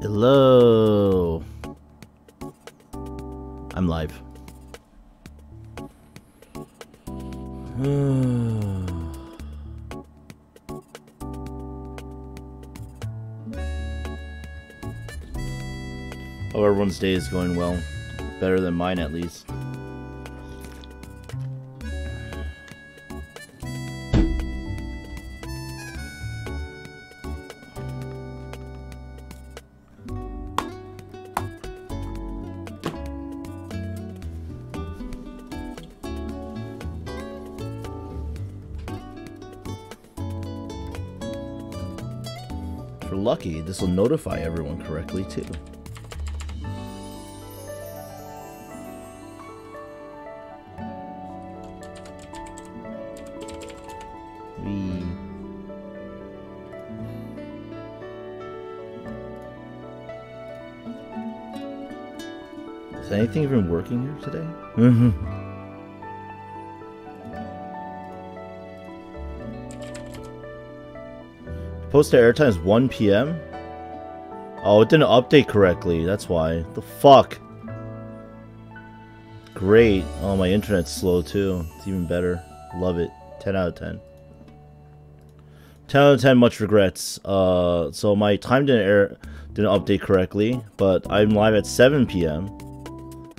Hello. I'm live. Hope everyone's day is going well. Better than mine, at least. If we're lucky, this will notify everyone correctly, too. Is anything even working here today? Post to airtime is 1 p.m. Oh, it didn't update correctly. That's why. The fuck? Great. Oh, my internet's slow too. It's even better. Love it. 10 out of 10. 10 out of 10. Much regrets. So my time didn't update correctly, but I'm live at 7 p.m.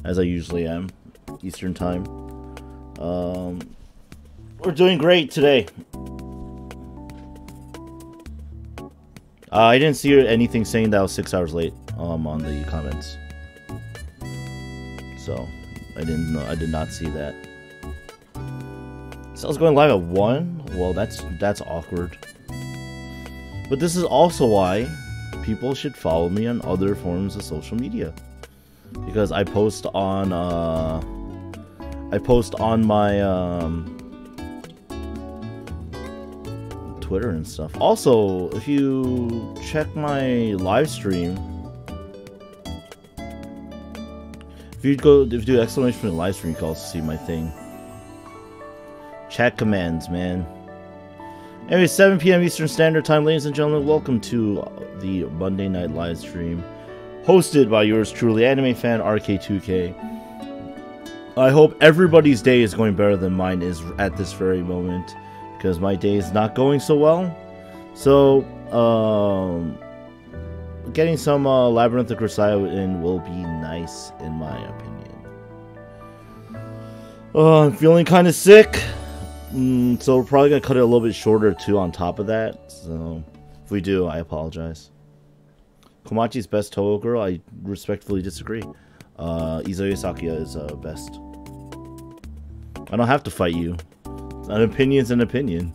as I usually am, Eastern time. We're doing great today. I didn't see anything saying that I was 6 hours late on the comments, so I didn't know. I did not see that. So I was going live at 1. Well, that's awkward. But this is also why people should follow me on other forms of social media, because I post on my Twitter and stuff. Also, if you check my live stream, if you do exclamation point live stream, you can also see my thing. Chat commands, man. Anyway, 7 p.m. Eastern Standard Time, ladies and gentlemen. Welcome to the Monday Night Livestream, hosted by yours truly, animefanrk2k. I hope everybody's day is going better than mine is at this very moment, because my day is not going so well. So, getting some Labyrinth of Grisaia in will be nice, in my opinion. I'm feeling kind of sick, so we're probably going to cut it a little bit shorter too on top of that. So, if we do, I apologize. Komachi's best Toho girl, I respectfully disagrry. Izuya Sakuya is best. I don't have to fight you. An opinion's an opinion.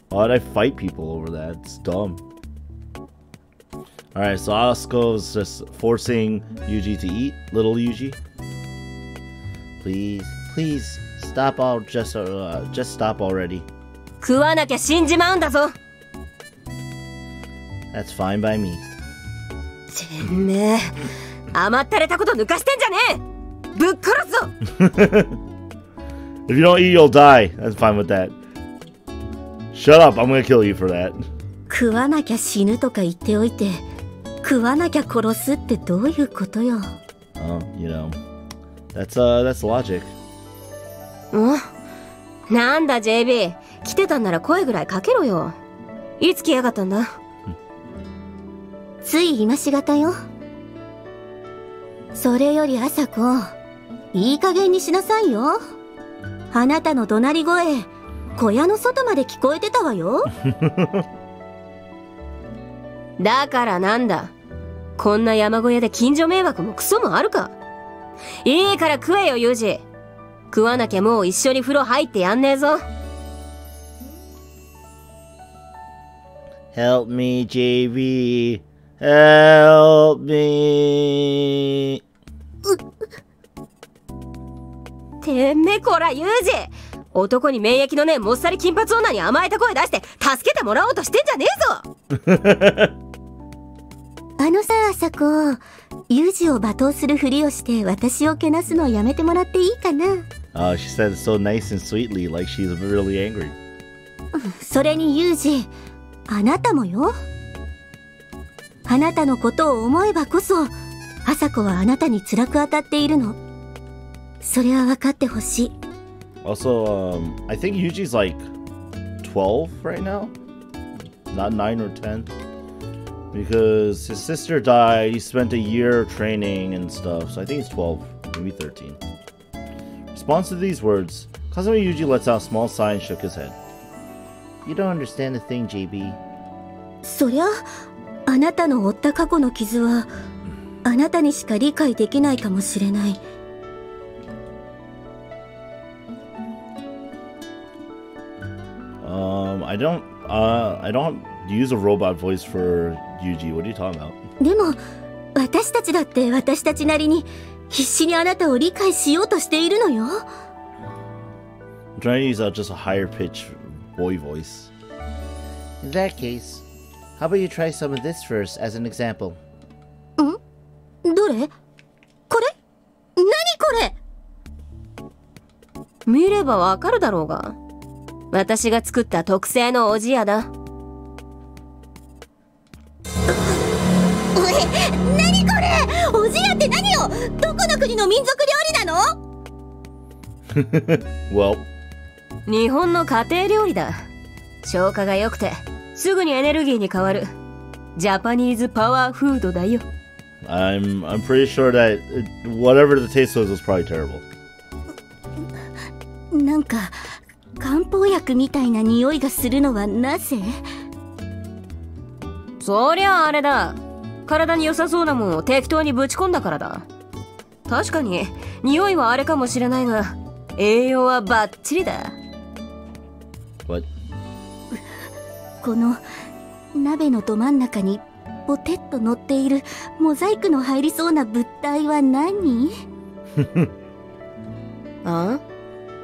Why'd I fight people over that? It's dumb. Alright, so Asako's just forcing Yuuji to eat. Little Yuuji. Please stop just stop already. That's fine by me. If you don't eat, you'll die. That's fine with that. Shut up, I'm gonna kill you for that. Oh, you know. That's logic. なんだ JB、 来てたんなら声ぐらいかけろよ。いつ来やがったんだ。つい今しがたよ。それより朝子、いい加減にしなさいよ。あなたの怒鳴り声、小屋の外まで聞こえてたわよ。だからなんだ。こんな山小屋で近所迷惑もクソもあるか。いいから食えよ、ユージ。食わなきゃもう一緒に風呂入ってやんねえぞ。Help me, JB. Help me. てめえこらユージ、男に免疫のねえもっさり金髪女に甘えた声出して助けてもらおうとしてんじゃねえぞ。あのさ、朝子、ユージを罵倒するふりをして私をけなすのをやめてもらっていいかな。She said it so nice and sweetly, like she's really angry. それにユージ、あなたもよ。あなたのことを思えばこそ、朝子はあなたに辛く当たっているの。それは分かってほしい。Also, I think Yuuji's like 12 right now? Not 9 or 10? Because his sister died, he spent a year training and stuff, so I think he's 12, maybe 13. Response to these words, Kazuma Yuuji lets out a small sigh and shook his head. You don't understand a thing, JB. そりゃ、あなたの負った過去の傷は、あなたにしか理解できないかもしれない。I don't use a robot voice for Yuuji. What are you talking about? でも、私たちだって私たちなりに必死にあなたを理解しようとしているのよ。I'm trying to use just a higher pitch boy voice. In that case, how about you try some of this first as an example? ん？どれ？これ？何これ？見ればわかるだろうが。私が作った特製のおじやだ。おい、何これ？おじやって何よ？どこの国の民族料理なの？Well. 日本の家庭料理だ。消化が良くてすぐにエネルギーに変わるジャパニーズパワーフードだよ。I'm pretty sure that whatever the taste was probably terrible. なんか漢方薬みたいな匂いがするのはなぜ？そりゃあれだ。体に良さそうなもんを適当にぶち込んだからだ。確かに匂いはあれかもしれないが、栄養はバッチリだ。What? この鍋のど真ん中にポテッと乗っているモザイクの入りそうな物体は何？あ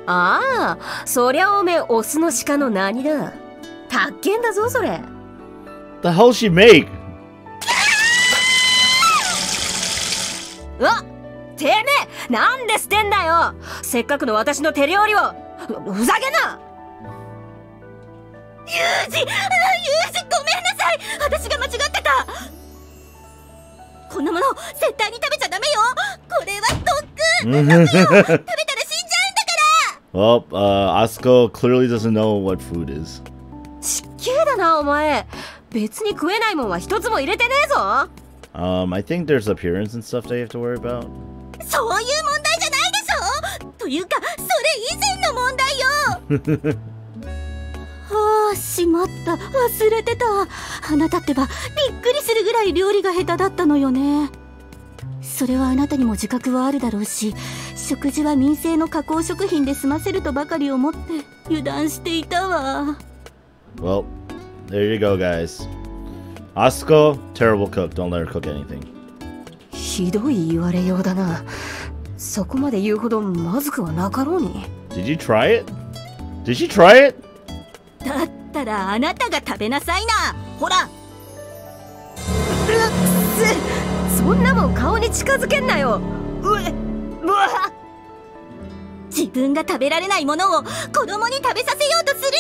あ、そりゃおめえオスの鹿の何だ。たっけんだぞそれ。The hell she make? うわ、てめえなんで捨てんだよ。せっかくの私の手料理を。ふざけんな。ユージ、ごめんなさい。私が間違ってた。こんなもの絶対に食べちゃダメよ。これは特訓。ダメよ。食べたら死んじゃうんだから。Well, Asako clearly doesn't know what food is. 失敬だなお前。別に食えないもんは一つも入れてねえぞ。I think there's appearance and stuff that you have to worry about. そういう問題じゃないでしょ。というかそれ以前の問題よ。ああ、しまった。忘れてた。あなたってばびっくりするぐらい料理が下手だったのよね。それはあなたにも自覚はあるだろうし、食事は民生の加工食品で済ませるとばかり思って油断していたわ。Well, there you go, guys. Asako, terrible cook. Don't let her cook anything. ひどい言われようだな。そこまで言うほどまずくはなかろうに。Did you try it? Did she try it? だったらあなたが食べなさいな。ほら。そんなもん顔に近づけんなよ。自分が食べられないものを子供に食べさせようとする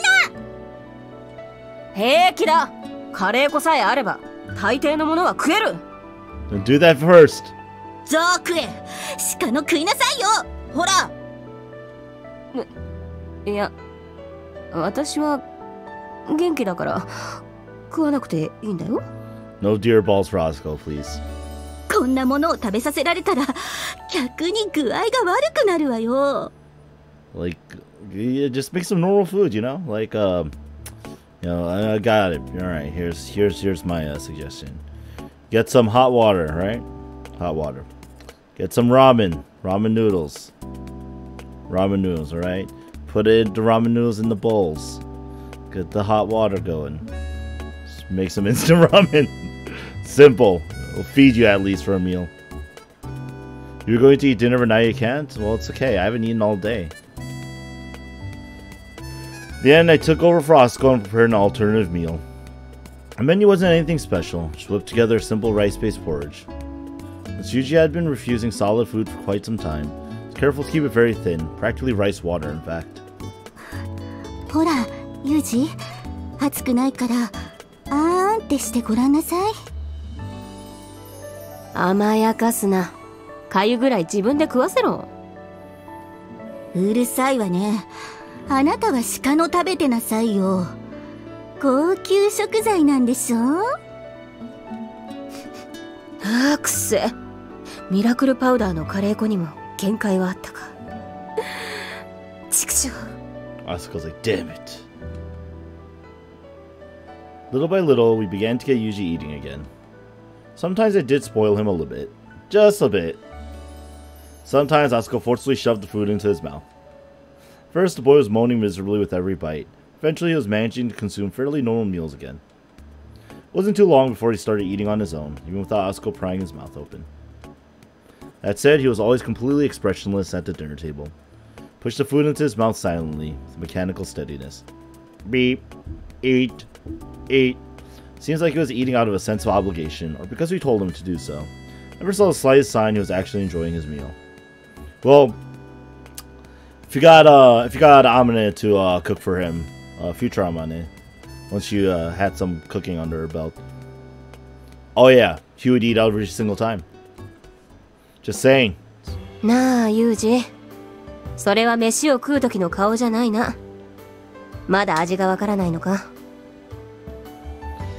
な。平気だ。カレー粉さえあれば大抵のものは食える。Then do that first. じゃあ食え。鹿の食いなさいよ。ほら。いや、私は元気だから食わなくていいんだよ。No deer balls for Asako, please. こんなものを食べさせられたら逆に具合が悪くなるわよ。Like, just make some normal food, you know? Like, you know, I got it. All right, here's my suggestion. Get some hot water, right? Hot water. Get some ramen noodles. Ramen noodles, all right? Put the ramen noodles in the bowls. Get the hot water going. Just make some instant ramen. Simple. It'll feed you at least for a meal. You're going to eat dinner, but now you can't? Well, it's okay. I haven't eaten all day. In the end, I took over for Asako and prepared an alternative meal. The menu wasn't anything special. Just whipped together a simple rice-based porridge. Since Yuuji had been refusing solid food for quite some time, I was careful to keep it very thin. Practically rice water, in fact. ほら、ユージ、熱くないから、あーんってしてごらんなさい。甘やかすな。粥ぐらい自分で食わせろ。うるさいわね。あなたは鹿の食べてなさいよ。高級食材なんでしょ。あーくせ。ミラクルパウダーのカレー粉にも限界はあったか。畜生。Asuko's like, damn it. Little by little, we began to get Yuuji eating again. Sometimes I did spoil him a little bit. Just a bit. Sometimes Asako forcefully shoved the food into his mouth. First, the boy was moaning miserably with every bite. Eventually, he was managing to consume fairly normal meals again. It wasn't too long before he started eating on his own, even without Asako prying his mouth open. That said, he was always completely expressionless at the dinner table. Pushed the food into his mouth silently, with mechanical steadiness. Beep. Eat. Eat. Seems like he was eating out of a sense of obligation, or because we told him to do so. Never saw the slightest sign he was actually enjoying his meal. Well, if you got Amane to cook for him, future Amane, once you had some cooking under her belt. Oh yeah, he would eat out every single time. Just saying. なあ、ユージ。それは飯を食う時の顔じゃないな。まだ味がわからないのか?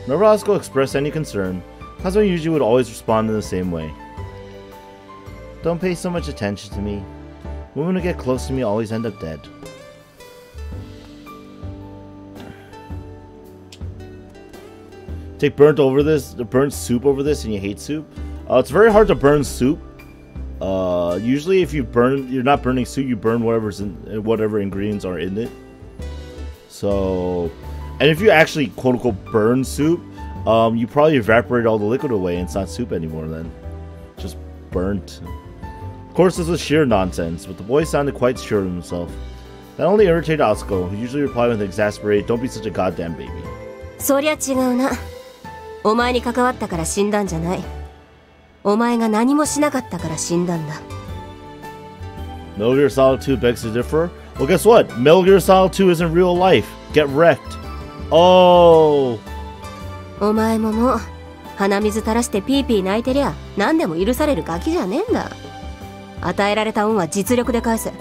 Whenever Asako expressed any concern, Kazuma Yuuji would always respond in the same way. Don't pay so much attention to me. Women who get close to me always end up dead. Take burnt soup over this and you hate soup? It's very hard to burn soup. Usually if you're not burning soup, you burn whatever ingredients are in it. So, and if you actually quote-unquote burn soup, you probably evaporate all the liquid away and it's not soup anymore then. Just burnt. Of course, this was sheer nonsense, but the boy sounded quite sure of himself. That only irritated Asako, who usually replied with an exasperated, "Don't be such a goddamn baby." そりゃ違うな。お前に関わったから死んだんじゃない。お前が何もしなかったから死んだんだ。Metal Gear Solid 2 begs to differ? Well, guess what? Metal Gear Solid 2 isn't real life. Get wrecked. Oh. お前ももう鼻水垂らしてピーピー泣いてりゃ何でも許されるガキじゃねえんだ。与えられた恩は実力で返せ。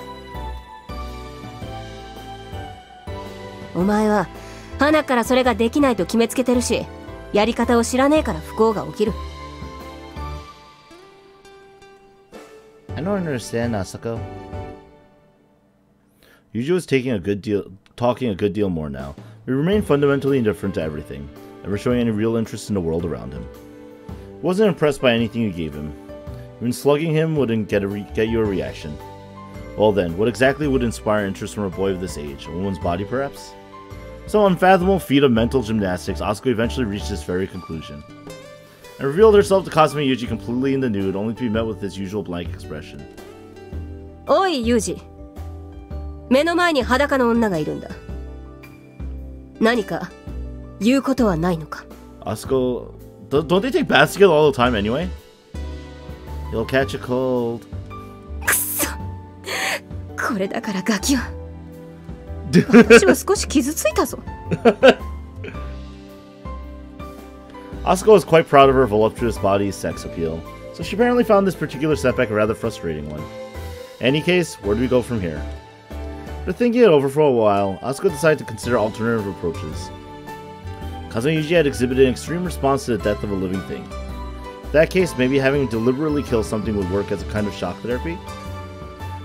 お前は花からそれができないと決めつけてるし、やり方を知らねえから不幸が起きる。I don't understand, Asako. Yuuji was talking a good deal more now. He remained fundamentally indifferent to everything, never showing any real interest in the world around him. He wasn't impressed by anything you gave him. Even slugging him wouldn't get you a reaction. Well then, what exactly would inspire interest from a boy of this age? A woman's body, perhaps? Some unfathomable feat of mental gymnastics, Asako eventually reached this very conclusion, and revealed herself to Kazuma Yuuji completely in the nude, only to be met with his usual blank expression. おい、ユージ。目の前に裸の女がいるんだ。何か言うことはないのか? Asako, don't they take baths together all the time anyway? You'll catch a cold. くそ。これだからガキは。私は少し傷ついたぞ。Asako was quite proud of her voluptuous body's sex appeal, so she apparently found this particular setback a rather frustrating one. In any case, where do we go from here? After thinking it over for a while, Asako decided to consider alternative approaches. Kazuma Yuuji had exhibited an extreme response to the death of a living thing. In that case, maybe having him deliberately kill something would work as a kind of shock therapy?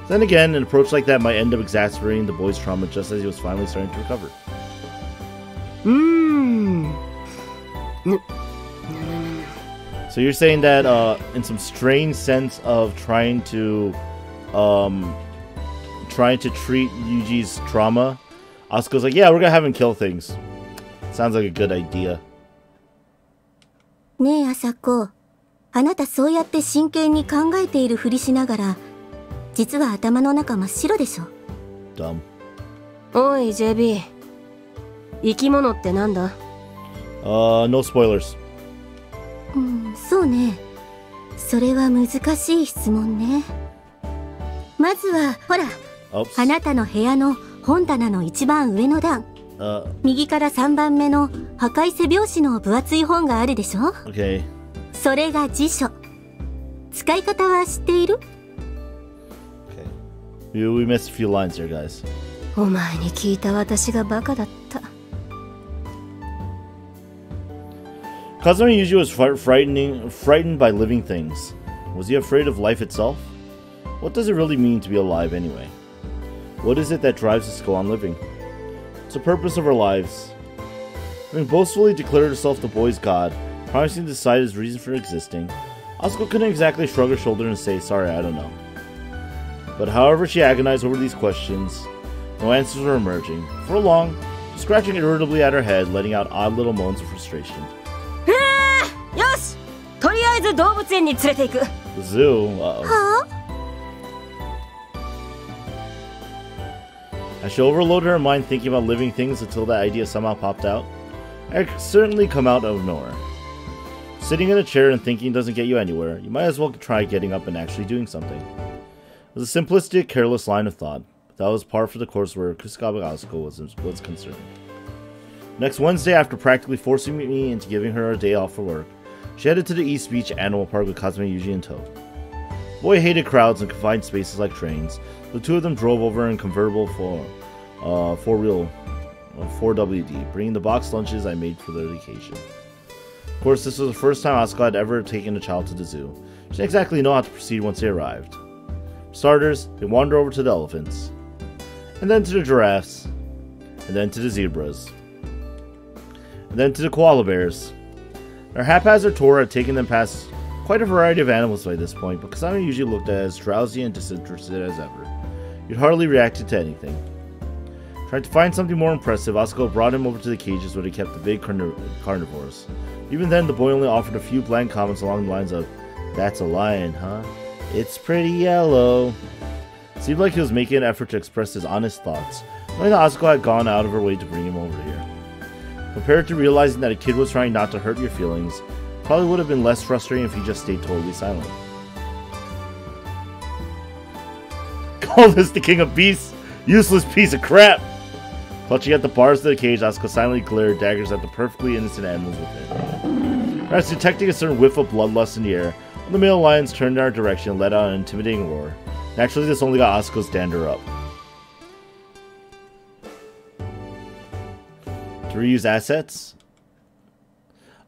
Then again, an approach like that might end up exacerbating the boy's trauma just as he was finally starting to recover. So you're saying that in some strange sense of trying to treat Yuuji's trauma, Asuko's like, yeah, we're gonna have him kill things. Sounds like a good idea. ねえ、Asako。あなたそうやって真剣に考えているふりしながら、実は頭の中真っ白でしょ。Dumb. おい、JB。生き物ってなんだ? No spoilers. そうね。それは難しい質問ね。まずは、ほら、あなたの部屋の本棚の一番上の段。右から3番目の破壊背表紙の分厚い本があるでしょ? Okay. それが辞書。使い方は知っている？ Okay. We missed a few lines here, guys. お前に聞いた私がバカだった。Kazuma Yuuji was frightened by living things. Was he afraid of life itself? What does it really mean to be alive anyway? What is it that drives us to go on living? It's the purpose of our lives. Having boastfully declared herself the boy's god, promising to decide his reason for existing, Asako couldn't exactly shrug her shoulder and say, sorry, I don't know. But however she agonized over these questions, no answers were emerging. For long, scratching irritably at her head, letting out odd little moans of frustration. The zoo? Uh-oh. As she overloaded her mind thinking about living things until that idea somehow popped out, it could certainly come out of nowhere. Sitting in a chair and thinking doesn't get you anywhere. You might as well try getting up and actually doing something. It was a simplistic, careless line of thought, but that was par for the course where Kusakabe Asako was concerned. Next Wednesday, after practically forcing me into giving her a day off for work, she headed to the East Beach Animal Park with Kazuma Yuuji in tow. The boy hated crowds and confined spaces like trains. The two of them drove over in convertible 4WD, bringing the boxed lunches I made for their vacation. Of course, this was the first time Asako had ever taken a child to the zoo. She didn't exactly know how to proceed once they arrived. For starters, they wandered over to the elephants, and then to the giraffes, and then to the zebras, and then to the koala bears. Their haphazard tour had taken them past quite a variety of animals by this point, but Kazama usually looked as drowsy and disinterested as ever. He'd hardly reacted to anything. Trying to find something more impressive, Asako brought him over to the cages where they kept the big carnivores. Even then, the boy only offered a few bland comments along the lines of, "That's a lion, huh? It's pretty yellow." It seemed like he was making an effort to express his honest thoughts, knowing that Asako had gone out of her way to bring him over here. Compared to realizing that a kid was trying not to hurt your feelings, probably would have been less frustrating if he just stayed totally silent. Call this the king of beasts? Useless piece of crap! Clutching at the bars of the cage, Asako silently glared daggers at the perfectly innocent animals within. Perhaps detecting a certain whiff of bloodlust in the air, when the male lions turned in our direction and let out an intimidating roar. Naturally, this only got Asako's dander up. To reuse assets?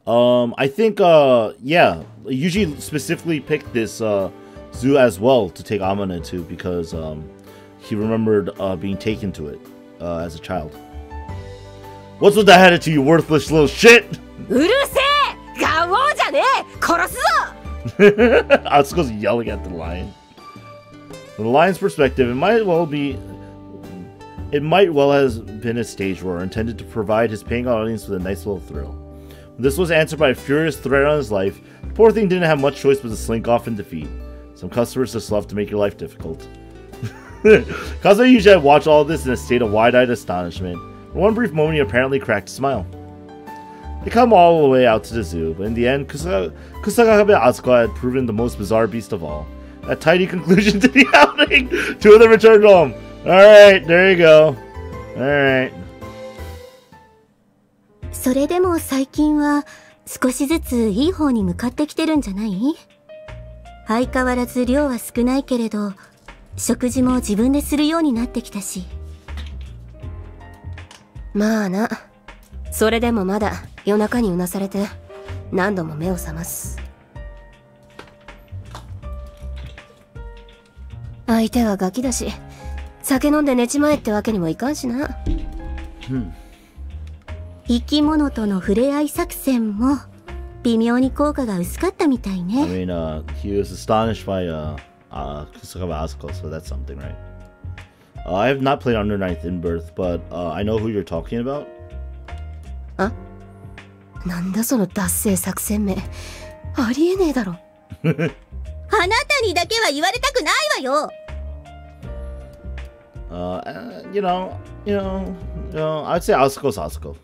I think, yeah, Yuuji specifically picked this zoo as well to take Amane to because he remembered being taken to it as a child. What's with that attitude, you worthless little shit? Atsuko's yelling at the lion. From the lion's perspective, it might well have been a stage roar intended to provide his paying audience with a nice little thrill. When this was answered by a furious threat on his life, the poor thing didn't have much choice but to slink off in defeat. Some customers just love to make your life difficult. Kazuma Yuuji had watched all of this in a state of wide-eyed astonishment. For one brief moment, he apparently cracked a smile. They come all the way out to the zoo, but in the end, Kusakabe Asako had proven the most bizarre beast of all. That tidy conclusion to the outing! Two of them returned home. Alright, there you go. Alright. それでも最近は少しずついい方に向かってきてるんじゃない？相変わらず量は少ないけれど、食事も自分でするようになってきたし。まあな。それでもまだ夜中にうなされて何度も目を覚ます。相手はガキだし、酒飲んで寝ちまえってわけにもいかんしな。生き物との触れ合い作戦も微妙に効果が薄かったみたいね。I mean, he was astonished by Kusakabe Asako, so that's something, right? I have not played Under Ninth in Birth, but I know who you're talking about. あ？なんだそのダッセー作戦名。ありえねえだろ。あなたにだけは言われたくないわよ。You know, I'd say Asako's Asako.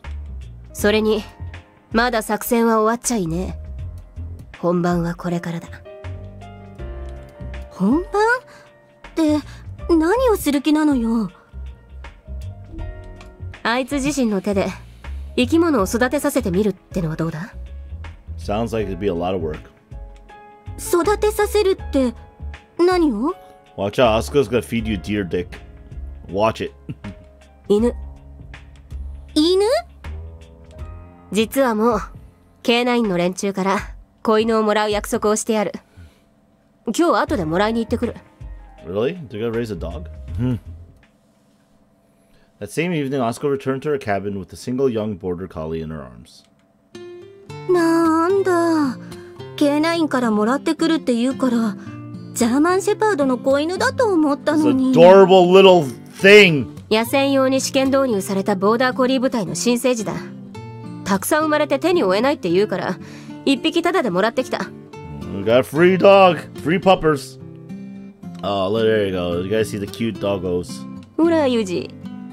それに、まだ作戦は終わっちゃいねえ。本番はこれからだ。本番？って何をする気なのよ。あいつ自身の手で生き物を育てさせてみるってのはどうだ？ Sounds like it'd be a lot of work. 育てさせるって何を？ Watch out, Asuko's gonna feed you deer dick. Watch it. 犬。犬？実はもう K9 の連中から子犬をもらう約束をしてやる。今日後でもらいに行ってくる。Really? They're gonna raise a dog? That same evening, Asako returned to her cabin with a single young border collie in her arms. なんだ。K9 からもらってくるって言うから、ジャーマンシェパードの子犬だと思ったのに。It's an adorable little thing! 野戦用に試験導入されたボーダーコリー部隊の新生児だ。たくさん生まれて手に負えないって言うから、一匹タダでもらってきた。We got a free dog! Free puppers! Oh, there you go. You guys see the cute doggos. ほら、ユージ。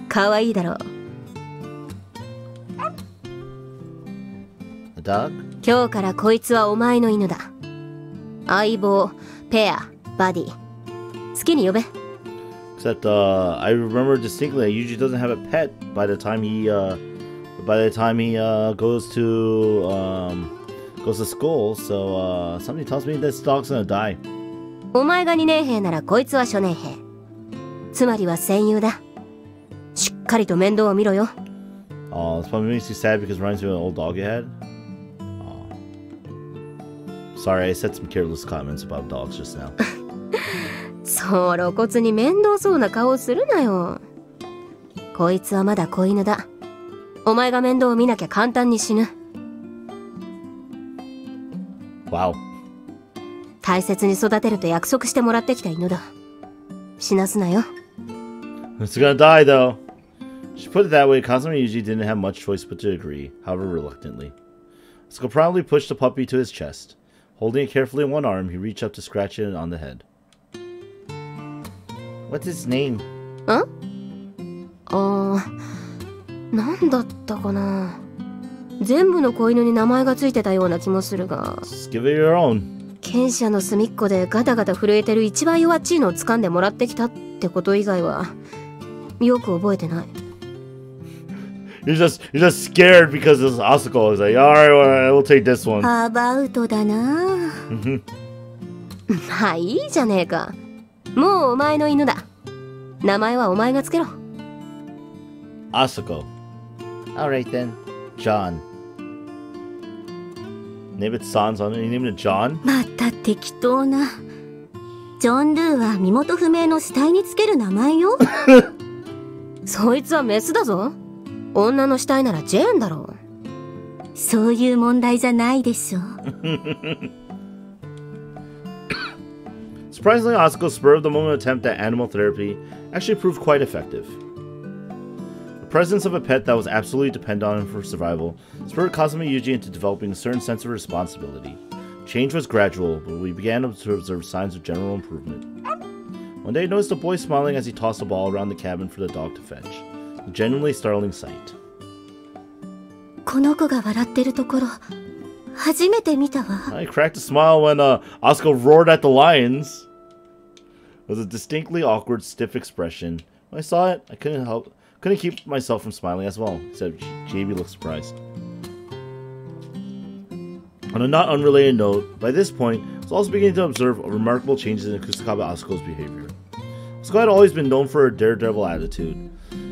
かわいいだろう。A dog? 今日からこいつはお前の犬だ。相棒、ペア、バディ。好きに呼べ。Except, I remember distinctly that Yuuji doesn't have a pet by the time he goes to school. So, something tells me this dog's gonna die. お前が2年兵ならこいつは初年兵。つまりは戦友だ。しっかりと面倒を見ろよ。Oh, this probably makes you sad because it reminds you of an old dog you had. Oh. Sorry, I said some careless comments about dogs just now. そう露骨に面倒そうな顔をするなよ。こいつはまだ子犬だ。お前が面倒を見なきゃ簡単に死ぬ。Wow. 大切に育てると約束してもらってきた犬だ。死なすなよ。It's gonna die, though. She put it that way. Kazuma Yuuji didn't have much choice but to agree, however reluctantly. Asako proudly pushed the puppy to his chest. Holding it carefully in one arm, he reached up to scratch it on the head. What's its name? なんだったかな。全部の子犬に名前がついてたような気もするが。Just give it your own. 犬舎の隅っこでガタガタ震えてる一番弱っちいのを掴んでもらってきたってこと以外はよく覚えてない。You're just scared because it's Asako. It's like, alright, we'll take this one. アバウトだな。まあいいじゃねえか。もうお前の犬だ。名前はお前がつけろ。Asako. Alright then. John. Name it Sans on it. You name it John? また適当な。ジョン・ルーは身元不明の死体につける名前よ。そいつはメスだぞ。女の死体ならジェーンだろう。そういう問題じゃないでしょ。Surprisingly, Asako's spur-of-the-moment attempt at animal therapy actually proved quite effective. The presence of a pet that was absolutely dependent on him for survival spurred Kazuma Yuuji into developing a certain sense of responsibility. Change was gradual, but we began to observe signs of general improvement. One day, I noticed a boy smiling as he tossed a ball around the cabin for the dog to fetch. A genuinely startling sight. この子が笑ってるところ、初めて見たわ。I cracked a smile when Asako roared at the lions. It was a distinctly awkward, stiff expression. When I saw it, I couldn't keep myself from smiling as well, except JB looked surprised. On a not unrelated note, by this point, I was also beginning to observe remarkable changes in Kusakabe Asako's behavior. Asako had always been known for her daredevil attitude.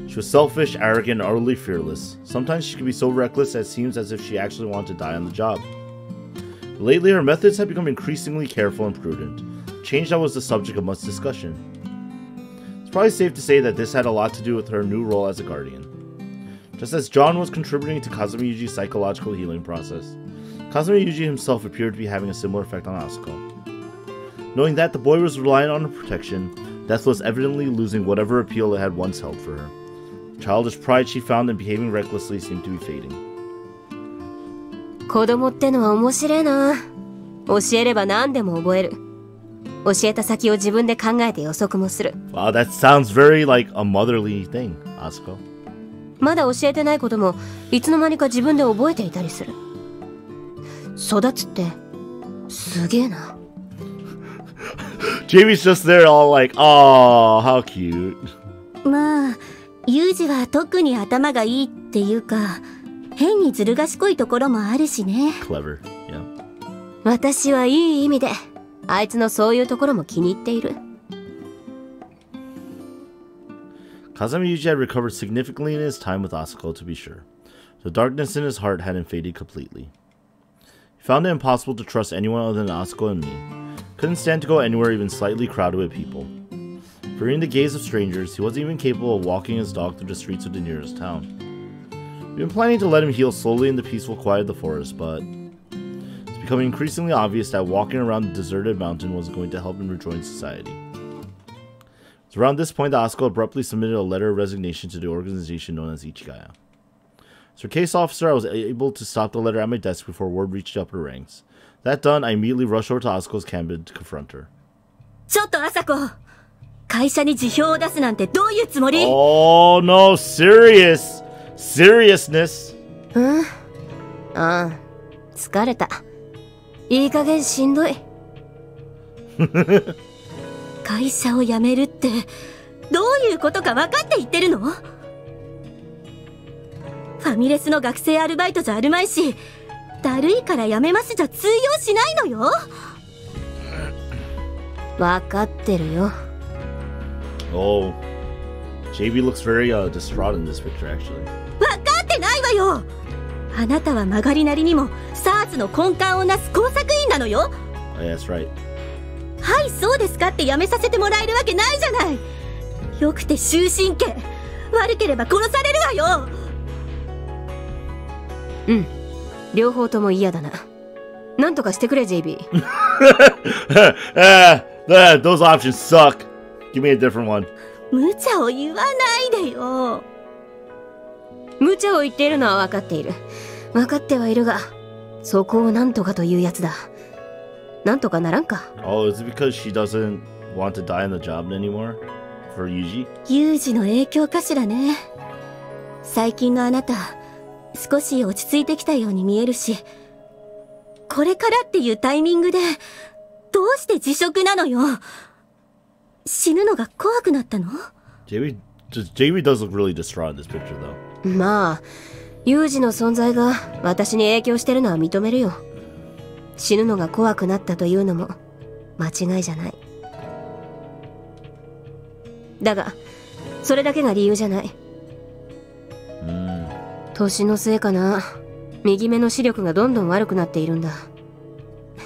She was selfish, arrogant, and utterly fearless. Sometimes she could be so reckless that it seems as if she actually wanted to die on the job. But lately, her methods had become increasingly careful and prudent, a change that was the subject of much discussion. It's probably safe to say that this had a lot to do with her new role as a guardian. Just as John was contributing to Kazuma Yuuji's psychological healing process, Kazuma Yuuji himself appeared to be having a similar effect on Asako. Knowing that the boy was relying on her protection, Death was evidently losing whatever appeal it had once held for her. The childish pride she found in behaving recklessly seemed to be fading. 子供ってのは面白いな。教えれば何でも覚える。教えた先を自分で考えて予測もする。Wow, that sounds very like a motherly thing, Asako. まだ教えてないこともいつの間にか自分で覚えていたりする。育つってすげえな。Jamie's just there all like, oh, how cute. まあ、ユージは特に頭がいいっていうか、変にずる賢いところもあるしね。Clever, yeah. 私はいい意味であいつのそういうところも気に入っている。Kazami Yuuji had recovered significantly in his time with Asako, to be sure. The darkness in his heart hadn't faded completely. He found it impossible to trust anyone other than Asako and me. Couldn't stand to go anywhere even slightly crowded with people. Fearing the gaze of strangers, he wasn't even capable of walking his dog through the streets of the nearest town. We'd been planning to let him heal slowly in the peaceful quiet of the forest, but it's becoming increasingly obvious that walking around the deserted mountain wasn't going to help him rejoin society. It was around this point that Asako abruptly submitted a letter of resignation to the organization known as Ichigaya. As her case officer, I was able to stop the letter at my desk before word reached the upper ranks. That done, I immediately rushed over to Asako's cabin to confront her. ちょっとAsako! 会社に辞表を出すなんてどういうつもり? Oh no, seriousness. うん。ああ、疲れた。いい加減しんどい。会社を辞めるってどういうことか分かって言ってるの？ファミレスの学生アルバイトじゃあるまいし、だるいから辞めますじゃ通用しないのよ。分かってるよ。Oh, JB looks very distraught in this picture, actually. 分かってないわよ。あなたは曲がりなりにも SARS の根幹をなす工作員なのよ。Oh, yeah, that's right. はい、そうですかって辞めさせてもらえるわけないじゃない。よくて終身刑、悪ければ殺されるわよ。うん、両方とも嫌だな。なんとかしてくれ JB。Those options suck. Give me a different one. 無茶を言わないでよ。無茶を言っているのは分かっている。分かってはいるが、そこをなんとかというやつだ。なんとかならんか。Oh, is it because she doesn't want to die on the job anymore? For Yuuji? ユージの影響かしらね。最近のあなた、少し落ち着いてきたように見えるし、これからっていうタイミングで、どうして辞職なのよ。死ぬのが怖くなったの？ JB does look really distraught in this picture, though. まあ、ユージの存在が私に影響してるのは認めるよ。死ぬのが怖くなったというのも間違いじゃない。だが、それだけが理由じゃない。年のせいかな。右目の視力がどんどん悪くなっているんだ。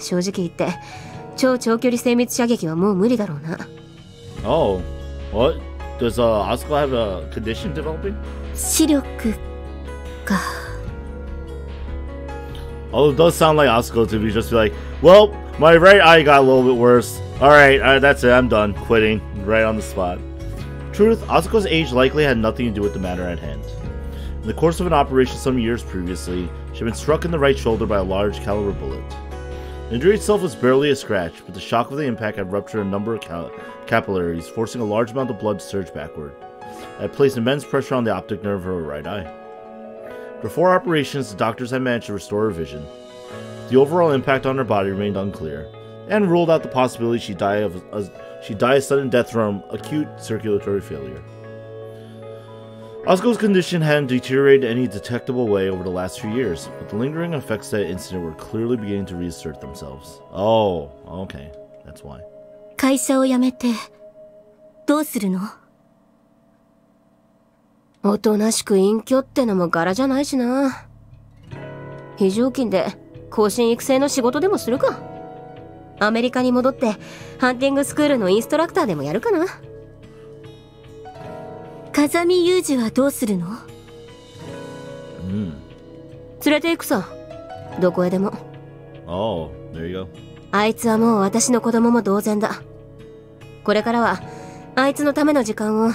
正直言って、超長距離精密射撃はもう無理だろうな。Oh, what? Does Asako have a condition developing? 視力か。Although it does sound like Asako to be just be like, well, my right eye got a little bit worse. Alright, that's it, I'm done. Quitting. Right on the spot. Truth, Asako's age likely had nothing to do with the matter at hand. In the course of an operation some years previously, she had been struck in the right shoulder by a large caliber bullet. The injury itself was barely a scratch, but the shock of the impact had ruptured a number of capillaries, forcing a large amount of blood to surge backward. It had placed immense pressure on the optic nerve of her right eye. After 4 operations, the doctors had managed to restore her vision. The overall impact on her body remained unclear, and ruled out the possibility she'd die a sudden death from acute circulatory failure. Asako's condition hadn't deteriorated in any detectable way over the last few years, but the lingering effects of that incident were clearly beginning to reassert themselves. Oh, okay. That's why. 会社を辞めてどうするの？おとなしく隠居ってのも柄じゃないしな。非常勤で後進育成の仕事でもするか。アメリカに戻ってハンティングスクールのインストラクターでもやるかな。風見雄二はどうするの？連れて行くさ。どこへでも。Oh, there you go. あいつはもう私の子供も同然だ。これからはあいつのための時間を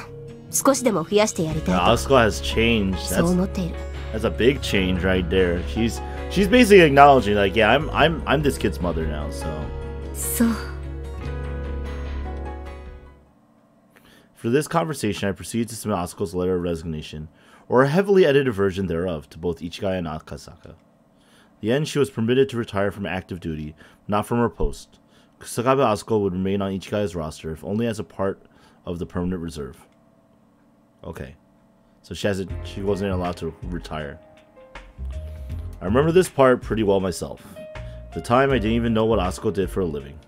少しでも増やしてやりたいと。Asako has changed. そう思っている。That's a big change right there. She's basically acknowledging like, yeah, I'm this kid's mother now, so. そう。For this conversation, I proceeded to submit Asako's letter of resignation, or a heavily edited version thereof, to both Ichigaya and Akasaka. In the end, she was permitted to retire from active duty, not from her post. Kusakabe Asako would remain on Ichigaya's roster, if only as a part of the permanent reserve. Okay. So she wasn't allowed to retire. I remember this part pretty well myself. At the time, I didn't even know what Asako did for a living.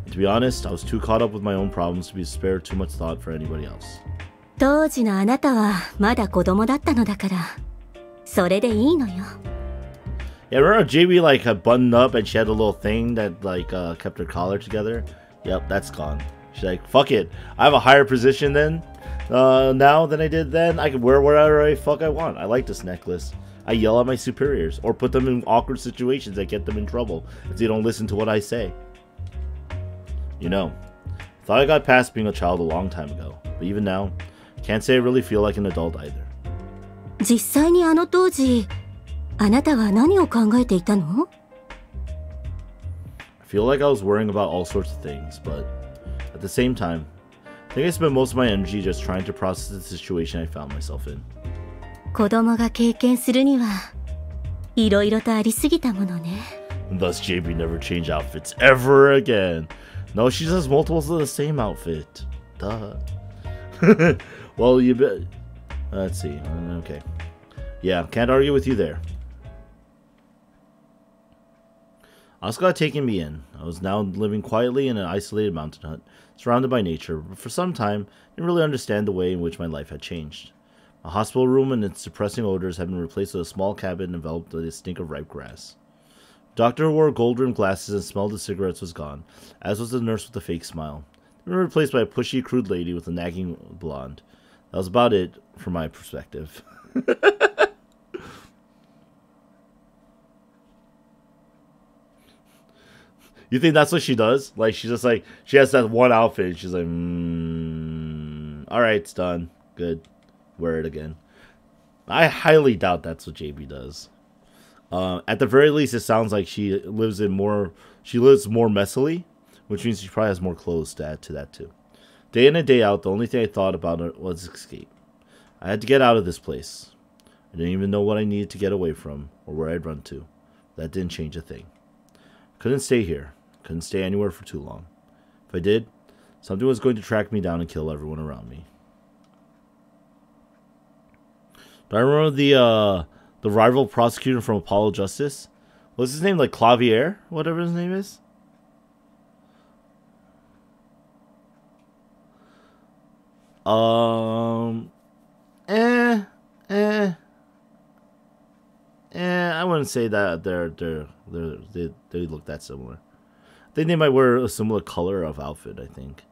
And to be honest, I was too caught up with my own problems to be spared too much thought for anybody else. 当時のあなたはまだ子供だったのだから、それでいいのよ。Yeah, remember JB like had buttoned up and she had a little thing that like kept her collar together? Yep, that's gone. She's like, fuck it. I have a higher position now than I did then. I can wear whatever the fuck I want. I like this necklace. I yell at my superiors or put them in awkward situations that get them in trouble if they don't listen to what I say. You know, thought I got past being a child a long time ago, but even now, can't say I really feel like an adult either. 実際にあの当時、あなたは何を考えていたの？ I feel like I was worrying about all sorts of things, but at the same time, I think I spent most of my energy just trying to process the situation I found myself in. 子供が経験するにはいろいろとありすぎたものね。Thus, JB never changed outfits ever again. No, she just has multiples of the same outfit. Duh. Well, you bet. Let's see. Okay. Yeah, can't argue with you there. Asako had taken me in. I was now living quietly in an isolated mountain hut, surrounded by nature, but for some time, I didn't really understand the way in which my life had changed. My hospital room and its depressing odors had been replaced with a small cabin enveloped by the stink of ripe grass. The doctor who wore gold-rimmed glasses and smelled of cigarettes was gone, as was the nurse with a fake smile. They were replaced by a pushy, crude lady with a nagging blonde. That was about it from my perspective. You think that's what she does? Like, she's just like, she has that one outfit, and she's like, alright, it's done. Good. Wear it again. I highly doubt that's what JB does. At the very least, it sounds like she lives more messily, which means she probably has more clothes to add to that too. Day in and day out, the only thing I thought about was escape. I had to get out of this place. I didn't even know what I needed to get away from, or where I'd run to. That didn't change a thing. Couldn't stay here. Couldn't stay anywhere for too long. If I did, something was going to track me down and kill everyone around me. Do I remember the rival prosecutor from Apollo Justice? What's his name? Like Clavier? Whatever his name is? I wouldn't say that they look that similar. I think they might wear a similar color of outfit, I think.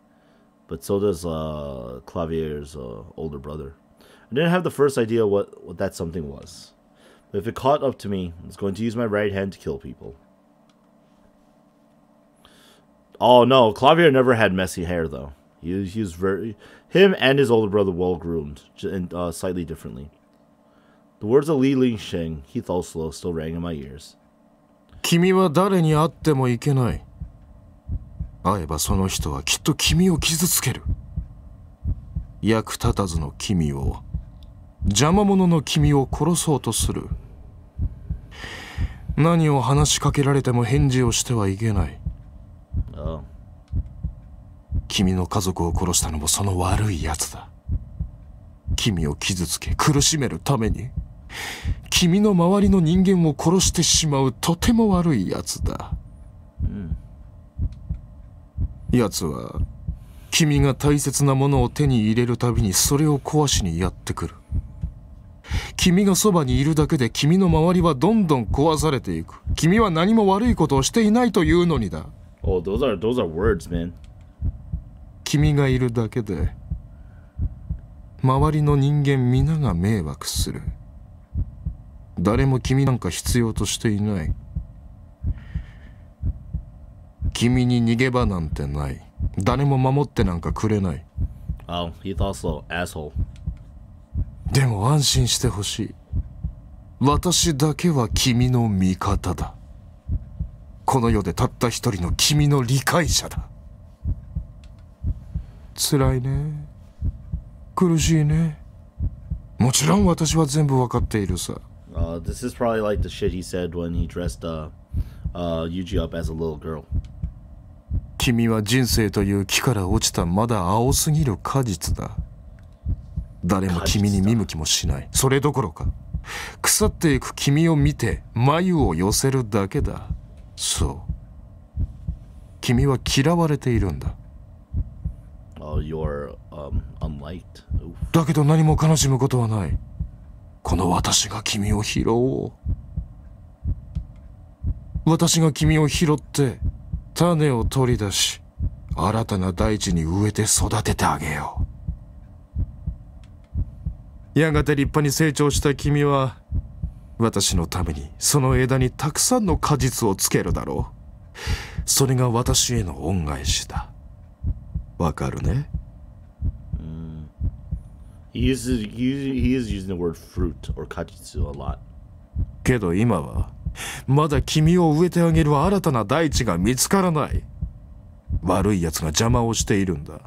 But so does Clavier's older brother. I didn't have the first idea what that something was. But if it caught up to me, I was going to use my right hand to kill people. Oh no, Clavier never had messy hair though. He was him and his older brother well groomed, and slightly differently. The words of Li Lingsheng, he thought slow, still rang in my ears. 君は誰に会ってもいけない。会えばその人はきっと君を傷つける。役立たずの君を、邪魔者の君を殺そうとする。何を話しかけられても返事をしてはいけない。君の家族を殺したのもその悪いやつだ。君を傷つけ苦しめるために、君の周りの人間を殺してしまうとても悪いやつだ。やつは君が大切なものを手に入れるたびにそれを壊しにやってくる。君がそばにいるだけで君の周りはどんどん壊されていく。君は何も悪いことをしていないというのにだ。Oh, those are words, man. 君がいるだけで周りの人間皆が迷惑する。誰も君なんか必要としていない。君に逃げ場なんてない。誰も守ってなんかくれない。Oh, he thought so, asshole. でも安心してほしい。私だけは君の味方だ。この世でたった一人の君の理解者だ。辛いね。苦しいね。もちろん私は全部わかっているさ。This is probably like the shit he said when he dressed Yuuji up as a little girl. 君は人生という木から落ちたまだ青すぎる果実だ。誰も君に見向きもしない。それどころか腐っていく君を見て眉を寄せるだけだ。そう。君は嫌われているんだ。Oh, you're, unliked. だけど何も悲しむことはない。この私が君を拾おう。私が君を拾って種を取り出し、新たな大地に植えて育ててあげよう。やがて立派に成長した君は私のためにその枝にたくさんの果実をつけるだろう。それが私への恩返しだ。わかるね？ He is using the word fruit or kajitsu a lot. けど今はまだ君を植えてあげる新たな大地が見つからない。悪い奴が邪魔をしているんだ。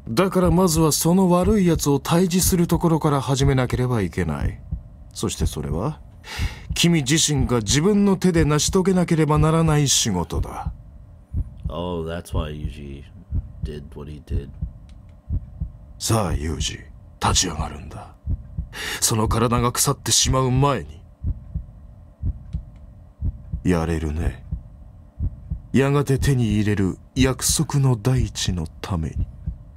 だからまずはその悪い奴を退治するところから始めなければいけない。そしてそれは君自身が自分の手で成し遂げなければならない仕事だ。Oh, that's why Yuuji did what he did. さあ、ユージ、立ち上がるんだ。その体が腐ってしまう前に。やれるね。やがて手に入れる約束の大地のために。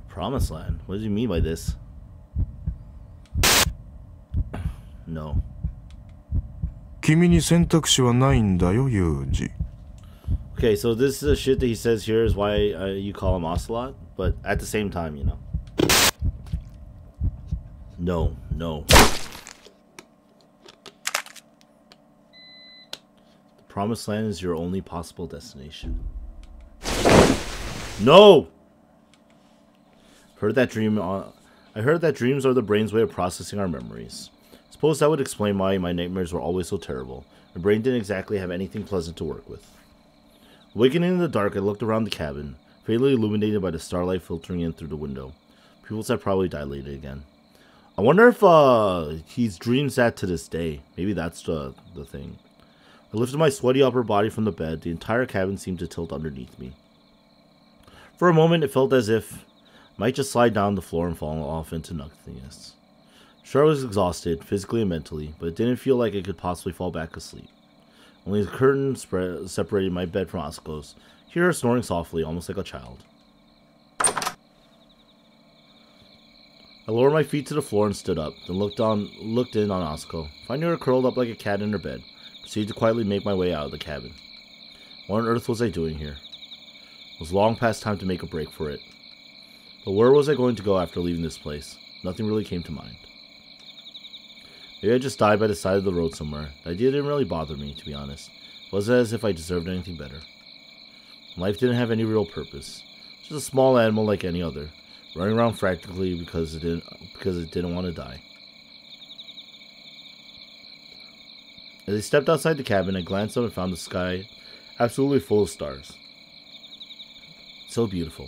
Promised land? What does he mean by this? No. 君に選択肢はないんだよ、ユージ。Okay, so this is the shit that he says here is why you call him Ocelot, but at the same time, you know. No, no. The promised land is your only possible destination. No! I heard that dreams are the brain's way of processing our memories. Suppose that would explain why my nightmares were always so terrible. My brain didn't exactly have anything pleasant to work with. Awakening in the dark, I looked around the cabin, faintly illuminated by the starlight filtering in through the window. Pupils had probably dilated again. I wonder if he dreams that to this day. Maybe that's the thing. I lifted my sweaty upper body from the bed. The entire cabin seemed to tilt underneath me. For a moment, it felt as if I might just slide down the floor and fall off into nothingness. Sure, I was exhausted, physically and mentally, but it didn't feel like I could possibly fall back asleep. Only the curtain separated my bed from Asako's. I hear her snoring softly, almost like a child. I lowered my feet to the floor and stood up, then looked in on Asako. Finding her curled up like a cat in her bed, proceeded to quietly make my way out of the cabin. What on earth was I doing here? It was long past time to make a break for it. But where was I going to go after leaving this place? Nothing really came to mind. Maybe I just died by the side of the road somewhere. The idea didn't really bother me, to be honest. It wasn't as if I deserved anything better. Life didn't have any real purpose. Just a small animal like any other, running around frantically because it didn't want to die. As I stepped outside the cabin, I glanced up and found the sky absolutely full of stars. So beautiful.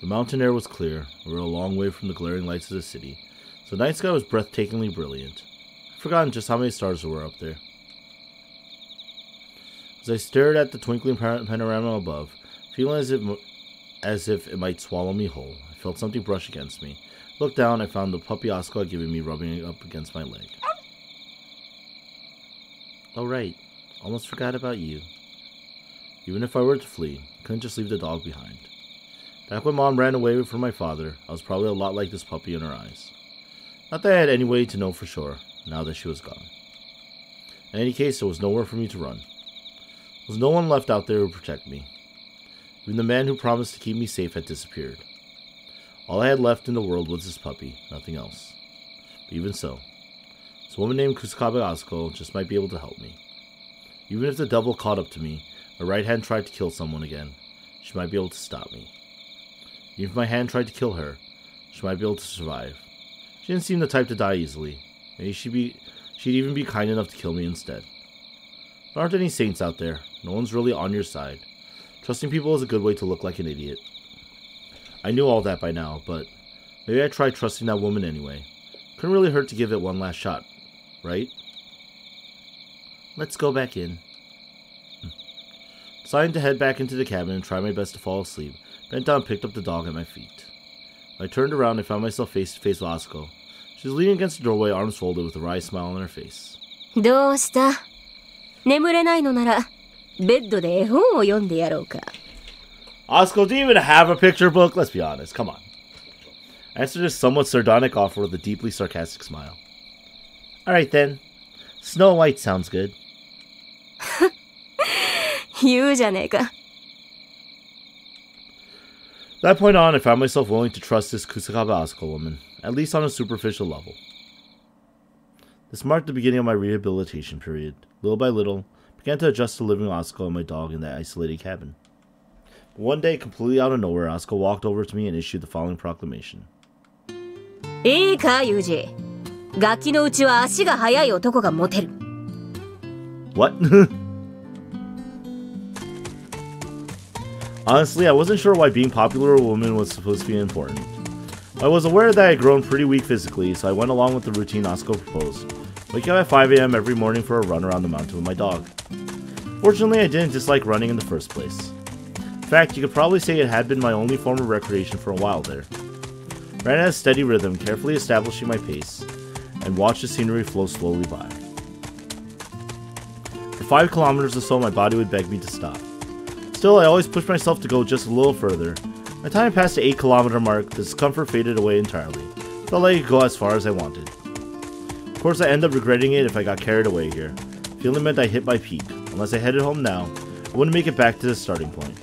The mountain air was clear. We were a long way from the glaring lights of the city, so the night sky was breathtakingly brilliant. I'd forgotten just how many stars there were up there. As I stared at the twinkling panorama above, feeling as if it might swallow me whole, I felt something brush against me. Looked down, I found the puppy Asako had given me rubbing up against my leg. Oh right, almost forgot about you. Even if I were to flee, I couldn't just leave the dog behind. Back when Mom ran away from my father, I was probably a lot like this puppy in her eyes. Not that I had any way to know for sure, now that she was gone. In any case, there was nowhere for me to run. There was no one left out there to protect me. Even the man who promised to keep me safe had disappeared. All I had left in the world was this puppy, nothing else. But even so, this woman named Kusakabe Asako just might be able to help me. Even if the devil caught up to me, my right hand tried to kill someone again, she might be able to stop me. Even if my hand tried to kill her, she might be able to survive. She didn't seem the type to die easily. Maybe she'd even be kind enough to kill me instead. There aren't any saints out there. No one's really on your side. Trusting people is a good way to look like an idiot. I knew all that by now, but maybe I tried trusting that woman anyway. Couldn't really hurt to give it one last shot, right? Let's go back in. Deciding to head back into the cabin and try my best to fall asleep, bent down and picked up the dog at my feet. When I turned around, I found myself face to face with Asako. She was leaning against the doorway, arms folded, with a wry smile on her face. どうした？眠れないのならベッドで絵本を読んでやろうか。Asako, do you even have a picture book? Let's be honest, come on. I answered this somewhat sardonic offer with a deeply sarcastic smile. Alright then. Snow White sounds good. 言うじゃねえか。From that point on, I found myself willing to trust this Kusakaba Asako woman, at least on a superficial level. This marked the beginning of my rehabilitation period. Little by little, I began to adjust to living with Asako and my dog in that isolated cabin. But one day, completely out of nowhere, Asako walked over to me and issued the following proclamation. いいか、ユージ。ガキのうちは足が速い男がモテる。What? Honestly, I wasn't sure why being popular with a woman was supposed to be important. I was aware that I had grown pretty weak physically, so I went along with the routine Asako proposed. Waking up at 5 a.m. every morning for a run around the mountain with my dog. Fortunately, I didn't dislike running in the first place. In fact, you could probably say it had been my only form of recreation for a while there. I ran at a steady rhythm, carefully establishing my pace, and watched the scenery flow slowly by. For 5 kilometers or so, my body would beg me to stop. Still, I always pushed myself to go just a little further. By the time I passed the 8-kilometer mark, the discomfort faded away entirely. Felt like I could go as far as I wanted. Of course, I ended up regretting it if I got carried away here. Feeling meant I hit my peak. Unless I headed home now, I wouldn't make it back to the starting point.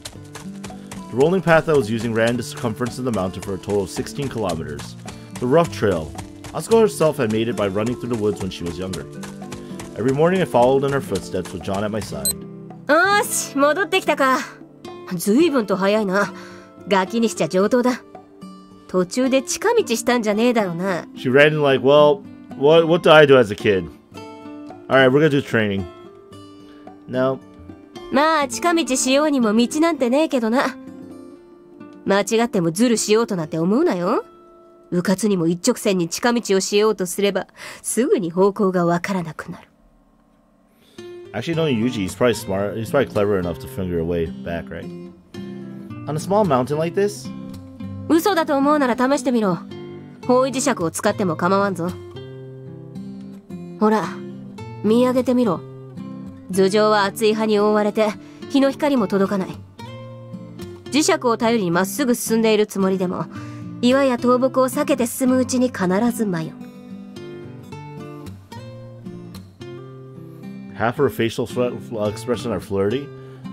The rolling path I was using ran the circumference of the mountain for a total of 16 kilometers. The rough trail. Asako herself had made it by running through the woods when she was younger. Every morning I followed in her footsteps with John at my side. よし、戻ってきたか。ずいぶんと早いな。ガキにしちゃ上等だ。途中で近道したんじゃねえだろうな。She ran in like, well, what did I do as a kid? Alright, we're gonna do training. No. まあ、近道しようにも道なんてねえけどな。間違ってもズルしようとなんて思うなよ。うかつにも一直線に近道をしようとすれば、すぐに方向がわからなくなる。Actually, knowing Yuuji, he's probably smart. He's probably clever enough to figure a way back, right? On a small mountain like this? 嘘だと思うなら試してみろ。方位磁石を使っても構わんぞ。ほら、見上げてみろ。頭上は厚い葉に覆われて、日の光も届かない。磁石を頼りにまっすぐ進んでいるつもりでも、岩や倒木を避けて進むうちに必ず迷う。Half her facial expression are flirty.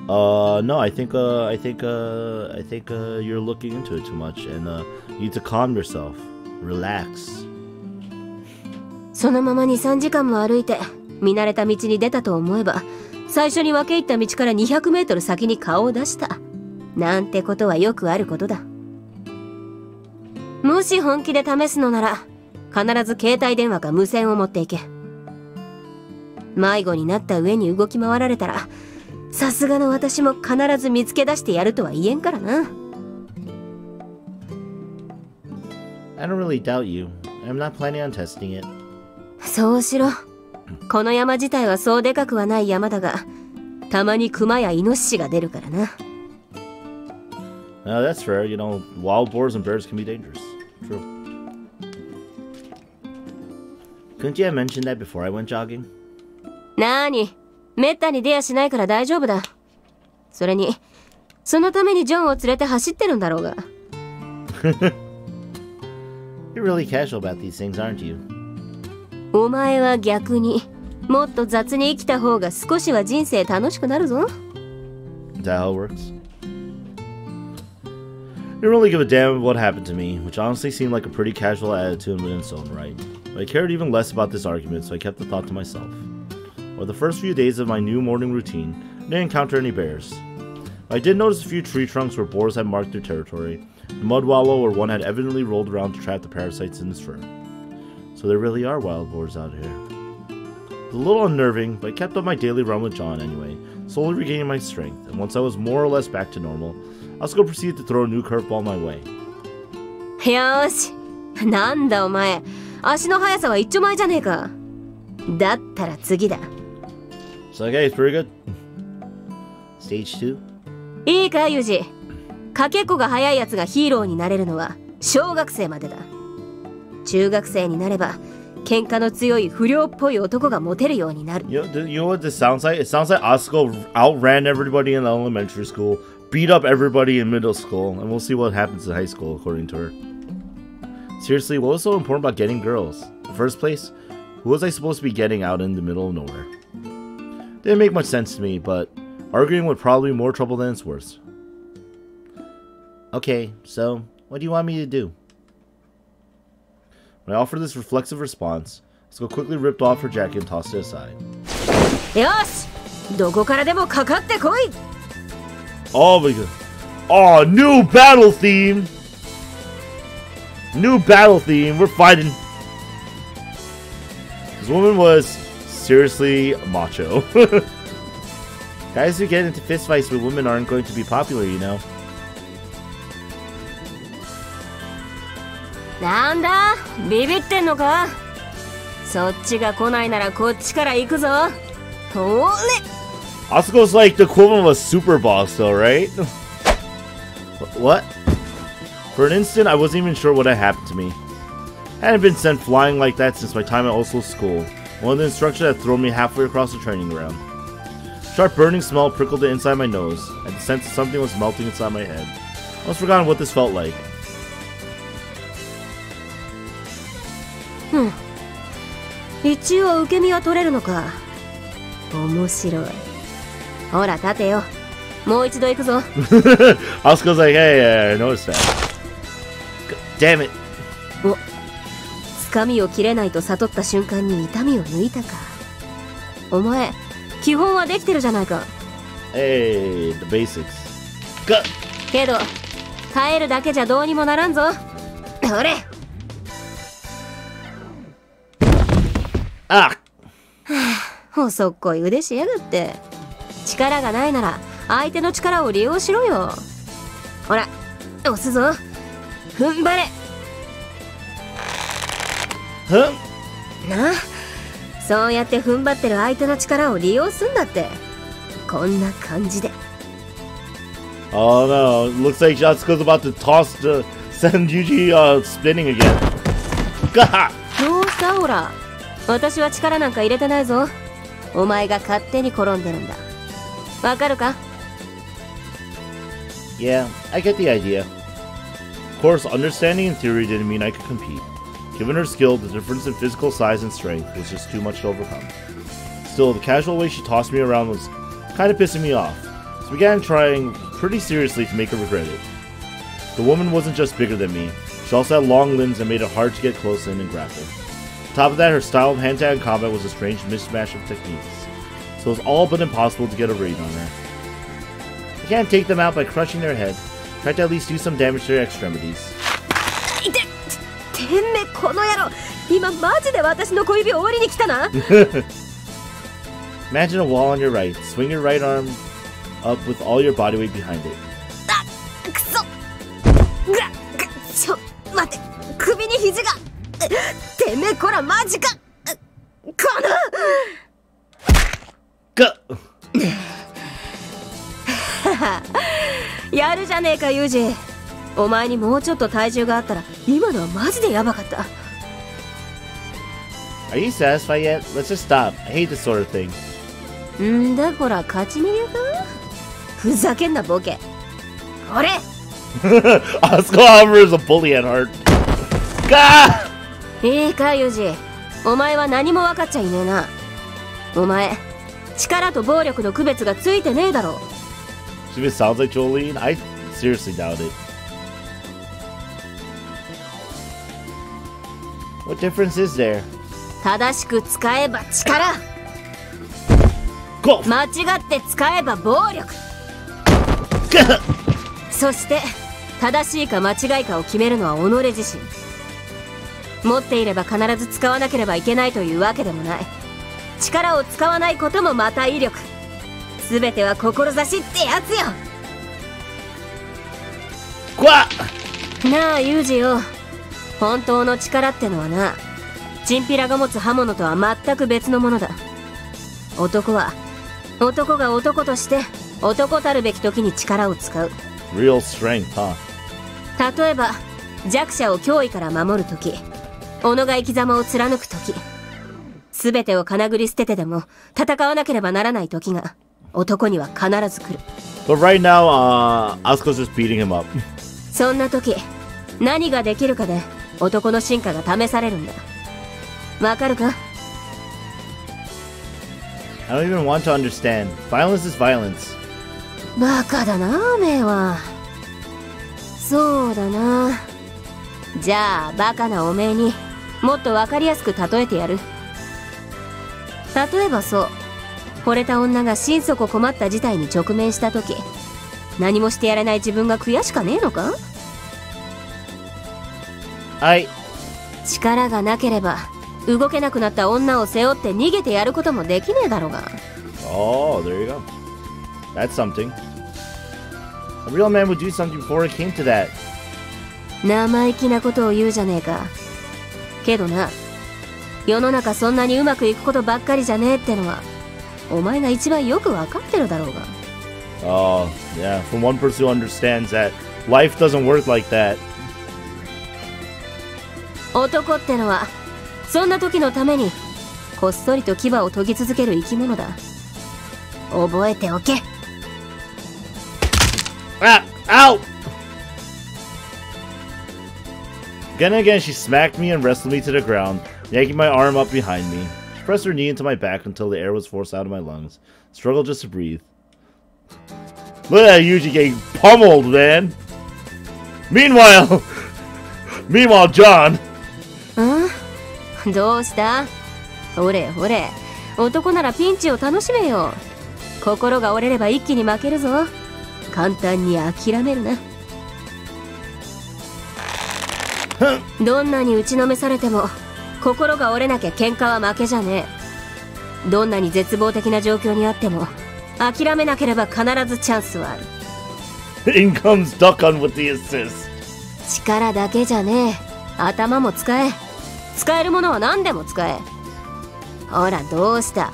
No, I think you're looking into it too much, and you need to calm yourself, relax. そのまま2、3時間も歩いて見慣れた道に出たと思えば、最初に分け入った道から200メートル先に顔を出した。なんてことはよくあることだ。もし本気で試すのなら、必ず携帯電話か無線を持っていけ。迷子になった上に動き回られたら、さすがの私も必ず見つけ出してやるとは言えんからな。I don't really doubt you. I'm not planning on testing it. そうしろ。この山自体はそうでかくはない山だが、たまにクマやイノシシが出るからな。That's fair. You know, wild boars and bears can be dangerous. True. Couldn't you have mentioned that before I went jogging? なーに、めったに出やしないから大丈夫だ。それに、そのためにジョンを連れて走ってるんだろうが。You're really casual about these things, aren't you? お前は逆にもっと雑に生きた方が少しは人生楽しくなるぞ。Is that how it works? I didn't really give a damn what happened to me, which honestly seemed like a pretty casual attitude in its own right. But I cared even less about this argument, so I kept the thought to myself. For the first few days of my new morning routine, I didn't encounter any bears. I did notice a few tree trunks where boars had marked their territory, a mud wallow where one had evidently rolled around to trap the parasites in his fur. So there really are wild boars out here. It was a little unnerving, but I kept up my daily run with John anyway, slowly regaining my strength, and once I was more or less back to normal, Asako proceeded to throw a new curveball my way. よし、なんだお前、足の速さは一丁前じゃねえか。だったら次だ。So okay, it's pretty good. Stage 2? いいか、ユージ。かけっこが速いやつがヒーローになれるのは小学生までだ。中学生になれば喧嘩の強い不良っぽい男がモテるようになる。You know what this sounds like? It sounds like Asako outran everybody in elementary school, beat up everybody in middle school, and we'll see what happens in high school, according to her. Seriously, what was so important about getting girls? In the first place, who was I supposed to be getting out in the middle of nowhere? Didn't make much sense to me, but arguing would probably be more trouble than it's worth. Okay, so what do you want me to do? When I offered this reflexive response, Asako quickly ripped off her jacket and tossed it aside. Yosh! どこからでもかかってこい! Oh my god. Oh, new battle theme! New battle theme, we're fighting. This woman was seriously macho. Guys who get into fistfights with women aren't going to be popular, you know. なんだビビってんのかそっちが来ないならこっちから行くぞおれ Asuko's like the equivalent of a super boss though, right? What? For an instant, I wasn't even sure what had happened to me. I hadn't been sent flying like that since my time at Oslo school. One of the instructors had thrown me halfway across the training ground. A sharp burning smell prickled the inside my nose. I had the sense that something was melting inside my head. I almost forgotten what this felt like. 一応受け身は取れるのか面白いほら立てよもう一度行くぞ Asuko's like, hey, I noticed that. Damn it. お掴みを切れないと悟った瞬間に痛みを抜いたかお前基本はできてるじゃないか Hey, the basics. けど耐えるだけじゃどうにもならんぞほれあ細っこい腕しやがって力がないなら相手の力を利用しろよほら押すぞ踏ん張れなあそうやって踏ん張ってる相手の力を利用すんだってこんな感じで Oh no, looks like Asuko's about to send Yuuji spinning again. どうしたほら私は力なんか入れてないぞお前が勝手に転んでるんだわかるか Yeah, I get the idea. Of course, understanding in theory didn't mean I could compete. Given her skill, the difference in physical size and strength was just too much to overcome. Still, the casual way she tossed me around was kind of pissing me off, so I began trying pretty seriously to make her regret it. The woman wasn't just bigger than me, she also had long limbs that made it hard to get close in and grapple. On top of that, her style of hand-to-hand combat was a strange mismatch of techniques, so it was all but impossible to get a read on her. I can't take them out by crushing their head, try to at least do some damage to their extremities. てめこの野郎今マジで私の小指を折りに来たな Imagine a wall on your right, swing your right arm up with all your body weight behind it. あくそちょ待って首に肘がてめえこらマジかこのやるじゃねえかユージお前にもうちょっと体重があったら今のはマジでヤバかった Are you satisfied yet? Let's just stop. I hate this sort of thing. んだこら勝ち逃げかふざけんなボケこれ Asako, however, is a bully at heart. いいかユージお前は何も分かっちゃいねえなお前力と暴力の区別がついてねえだろ She even sounds like Jolene. I seriously doubt it. What difference is there? 正しく使えば力 Go! 間違って使えば暴力そして正しいか間違いかを決めるのは己自身持っていれば必ず使わなければいけないというわけでもない力を使わないこともまた威力全ては志ってやつよなあユージよ本当の力ってのはなチンピラが持つ刃物とは全く別のものだ男は男が男として男たるべき時に力を使う Real strength, huh? 例えば弱者を脅威から守る時己が生き様を貫く時、全てをかなぐり捨ててでも戦わなければならない時が男には必ず来る。 But right now, Asuko's just beating him up. そんな時何ができるかで男の進化が試されるんだ。わかるか？ I don't even want to understand. Violence is violence. バカだな、メイは。そうだな。じゃあバカなおめえにもっとわかりやすく例えてやる。例えばそう、惚れた女が心底困った事態に直面した時、何もしてやれない自分が悔しかねえのか？はい。力がなければ動けなくなった女を背負って逃げてやることもできねえだろうが。Oh, there you go. That's something. A real man would do something before it came to that. 生意気なことを言うじゃねえか。けどな、世の中そんなにうまくいくことばっかりじゃねえってのはお前が一番よくわかってるだろうが。Oh, yeah, from one person who understands that life doesn't work like that. 男ってのはそんな時のためにこっそりと牙を研ぎ続ける生き物だ。覚えておけ。Ah! Ow! Again and again, she smacked me and wrestled me to the ground, yanking my arm up behind me. She pressed her knee into my back until the air was forced out of my lungs. Struggled just to breathe. Look at that Yuuji getting pummeled, man! Meanwhile, John! どうした？ほれほれ、男ならピンチを楽しめよ。心が折れれば一気に負けるぞ。簡単に諦めるな。どんなに打ちのめされても心が折れなきゃ喧嘩は負けじゃねえ。どんなに絶望的な状況にあっても諦めなければ必ずチャンスはある。In comes Duckan with the assist. 力だけじゃねえ、頭も使え。使えるものは何でも使え。ほらどうした、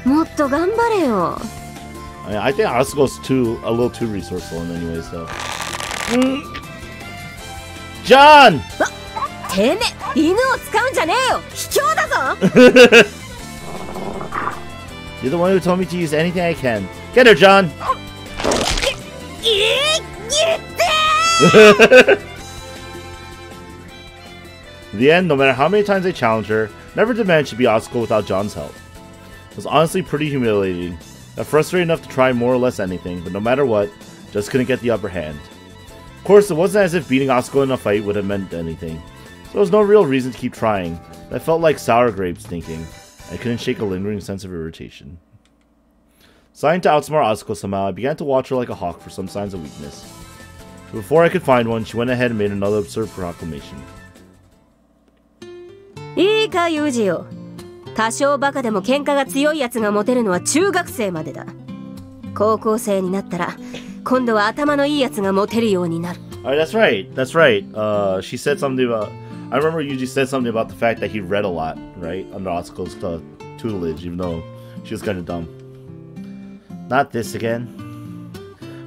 もっと頑張れよ。I think Asuko's a little too resourceful in many ways, though. John! てめえ、犬を使うんじゃねえよ、卑怯だぞ。You're the one who told me to use anything I can. Get her, John! In the end, no matter how many times I challenged her, never did manage to beat Asako without John's help. It was honestly pretty humiliating. Got frustrated enough to try more or less anything, but no matter what, just couldn't get the upper hand. Of course, it wasn't as if beating Asako in a fight would have meant anything, so there was no real reason to keep trying. I felt like sour grapes thinking. I couldn't shake a lingering sense of irritation. Deciding to outsmart Asako somehow, I began to watch her like a hawk for some signs of weakness. But before I could find one, she went ahead and made another absurd proclamation. いいかユージよ、多少バカでも喧嘩が強いやつがモテるのは中学生までだ。高校生になったら今度は頭のいいやつがモテるようになる。Alright, that's right. That's right. She said something about. I remember Yuuji said something about the fact that he read a lot, right, under Asuko's tutelage, even though she was kind of dumb. Not this again.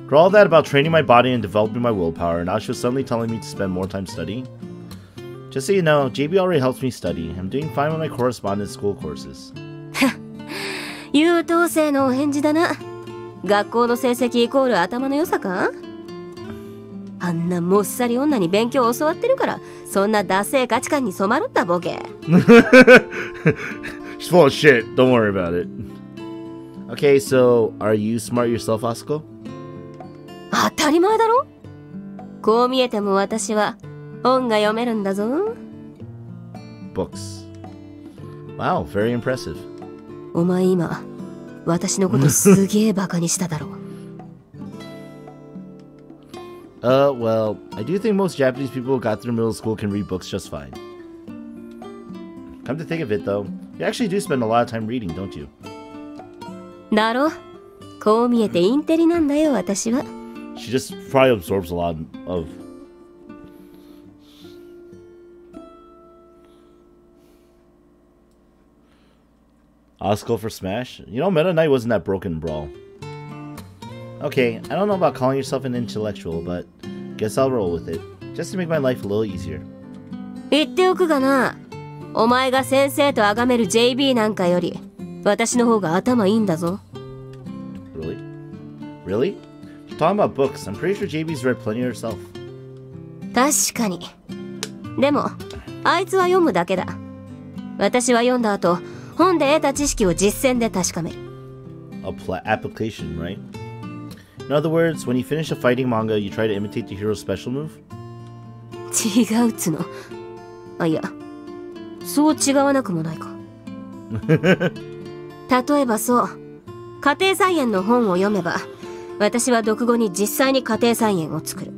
For all that about training my body and developing my willpower, now she was suddenly telling me to spend more time studying. Just so you know, JB already helps me study. I'm doing fine with my correspondence school courses. 優等生のお返事だな。学校の成績イコール頭の良さか？あんなもっさり女に勉強を教わってるからそんなダセー価値観に染まるんだボケ。She's full of shit. Don't worry about it. Okay, so are you smart yourself, Asako? 当たり前だろ。こう見えても私は本が読めるんだぞ。Books. Wow, very impressive. お前今私のことすげえバカにしただろ。Well, I do think most Japanese people who got through middle school can read books just fine. Come to think of it, though, you actually do spend a lot of time reading, don't you? だろ。こう見えてインテリなんだよ私は。She just probably absorbs a lot of. Asako for Smash? You know, Meta Knight wasn't that broken in Brawl. Okay, I don't know about calling yourself an intellectual, but guess I'll roll with it. Just to make my life a little easier. 言っておくがな、お前が先生と崇める JB なんかより私の方が頭いいんだぞ。 Really? Really? She's talking about books. I'm pretty sure JB's read plenty herself. 確かに。でもあいつは読むだけだ。私は読んだ後、本で得た知識を実践で確かめる。Application, right? In other words, when you finish a fighting manga, you try to imitate the hero's special move? 違うつの。あ、いや、そう違わなくもないか。例えばそう、家庭菜園の本を読めば、私は読後に実際に家庭菜園を作る。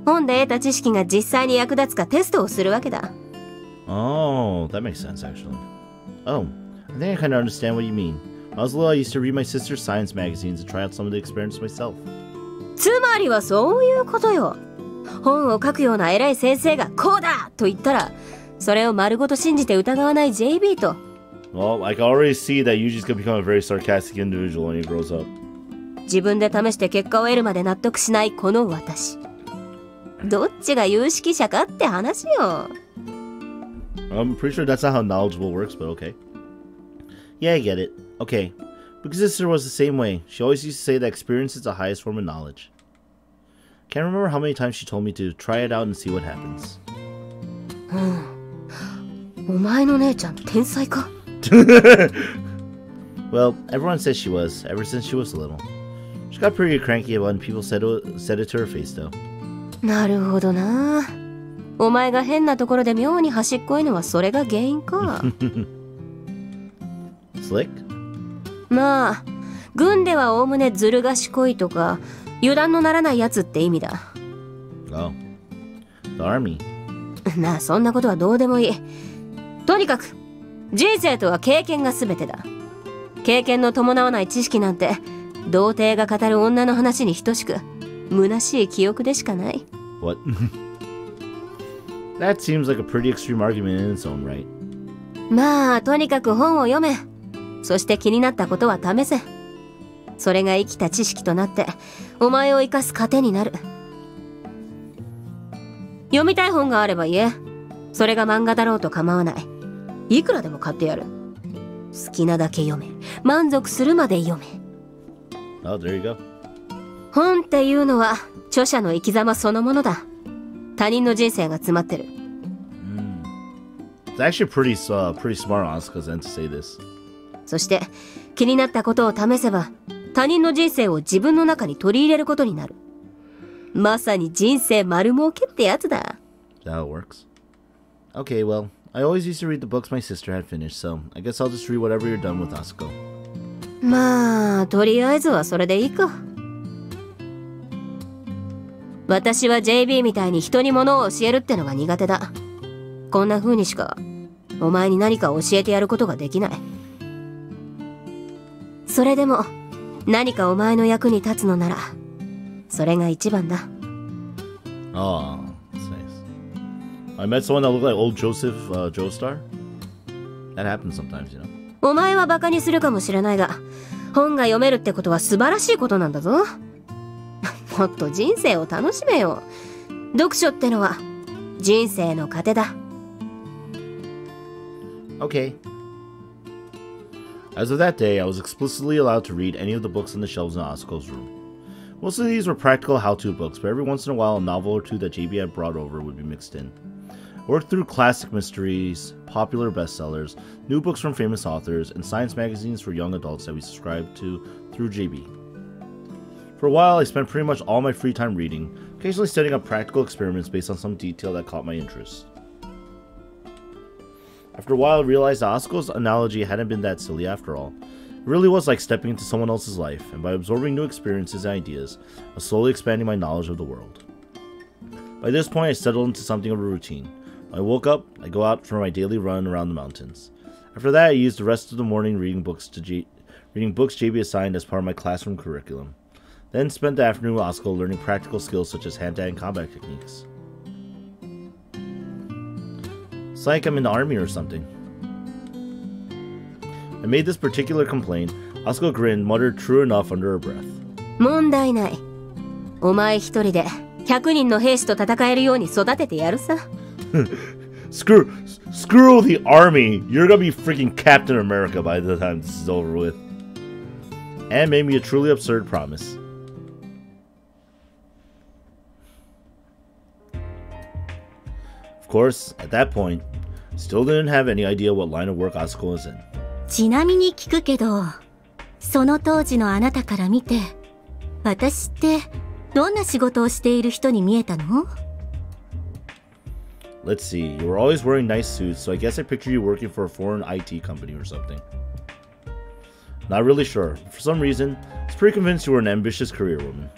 本で得た知識が実際に役立つかテストをするわけだ。Oh, that makes sense actually. Oh, I think I kind of understand what you mean. When I was little, I used to read my sister's science magazines and try out some of the experiments myself. つまりはそういうことよ。本を書くような偉い先生がこうだと言ったら、それを丸ごと信じて疑わない JB と。Well, I can already see that Yuuji's gonna become a very sarcastic individual when he grows up. 自分で試して結果を得るまで納得しないこの私。どっちが有識者かって話よ。I'm pretty sure that's not how knowledgeable works, but okay. Yeah, I get it. Okay. Because sister was the same way. She always used to say that experience is the highest form of knowledge. Can't remember how many times she told me to try it out and see what happens. お前の姉ちゃん天才か? Well, everyone says she was, ever since she was little. She got pretty cranky when people said it to her face, though. なるほどな。お前が変なところで妙に端っこいのはそれが原因か。Slick? まあ、軍ではおおむねずる賢いとか油断のならないやつって意味だ。Oh. The army. なあ、そんなことはどうでもいい。とにかく人生とは経験が全てだ。経験の伴わない知識なんて童貞が語る女の話に等しく虚しい記憶でしかない。 What? That seems like a pretty extreme argument in its own right. まあ、とにかく本を読め。そして気になったことは試せ。それが生きた知識となってお前を生かす糧になる。読みたい本があれば言え。それが漫画だろうと構わない。いくらでも買ってやる。好きなだけ読め。満足するまで読め。 Oh, there you go. 本っていうのは著者の生き様そのものだ。他人の人生が詰まってる。It's actually pretty smart on Asuka's end to say this. そして気になったことを試せば他人の人生を自分の中に取り入れることになる。まさに人生丸儲けってやつだ。Is that how it works? Okay, well, I always used to read the books my sister had finished, so I guess I'll just read whatever you're done with, Asako. まあ、とりあえずはそれでいいか。私は JB みたいに人に物を教えるってのが苦手だ。こんな風にしかお前に何か教えてやることができない。それでも何かお前の役に立つのならそれが一番だ。 Oh, that's nice. I met someone that looked like old Joseph Joestar. That happens sometimes, you know. お前はバカにするかもしれないが、本が読めるってことは素晴らしいことなんだぞ。もっと人生を楽しめよ。読書ってのは人生の糧だ。 Okay. As of that day, I was explicitly allowed to read any of the books on the shelves in Asako's room. Most of these were practical how-to books, but every once in a while a novel or two that JB had brought over would be mixed in. I worked through classic mysteries, popular bestsellers, new books from famous authors, and science magazines for young adults that we subscribed to through JB. For a while, I spent pretty much all my free time reading, occasionally studying up practical experiments based on some detail that caught my interest. After a while, I realized that Asako's analogy hadn't been that silly after all. It really was like stepping into someone else's life, and by absorbing new experiences and ideas, I was slowly expanding my knowledge of the world. By this point, I settled into something of a routine. When I woke up, I go out for my daily run around the mountains. After that, I used the rest of the morning reading books JB assigned as part of my classroom curriculum. Then spent the afternoon with Asako learning practical skills such as hand-to-hand combat techniques. It's like I'm in the army or something. I made this particular complaint. Asako grinned, muttered true enough under her breath. 問題ない。お前一人で100人の兵士と戦えるように育ててやるさ。Screw the army. You're gonna be freaking Captain America by the time this is over with. And made me a truly absurd promise. Of course, at that point, still didn't have any idea what line of work Asako was in. ちなみに聞くけど、その当時のあなたから見て、私ってどんな仕事をしている人に見えたの? Let's see, you were always wearing nice suits, so I guess I picture you working for a foreign IT company or something. Not really sure. For some reason, I was pretty convinced you were an ambitious career woman.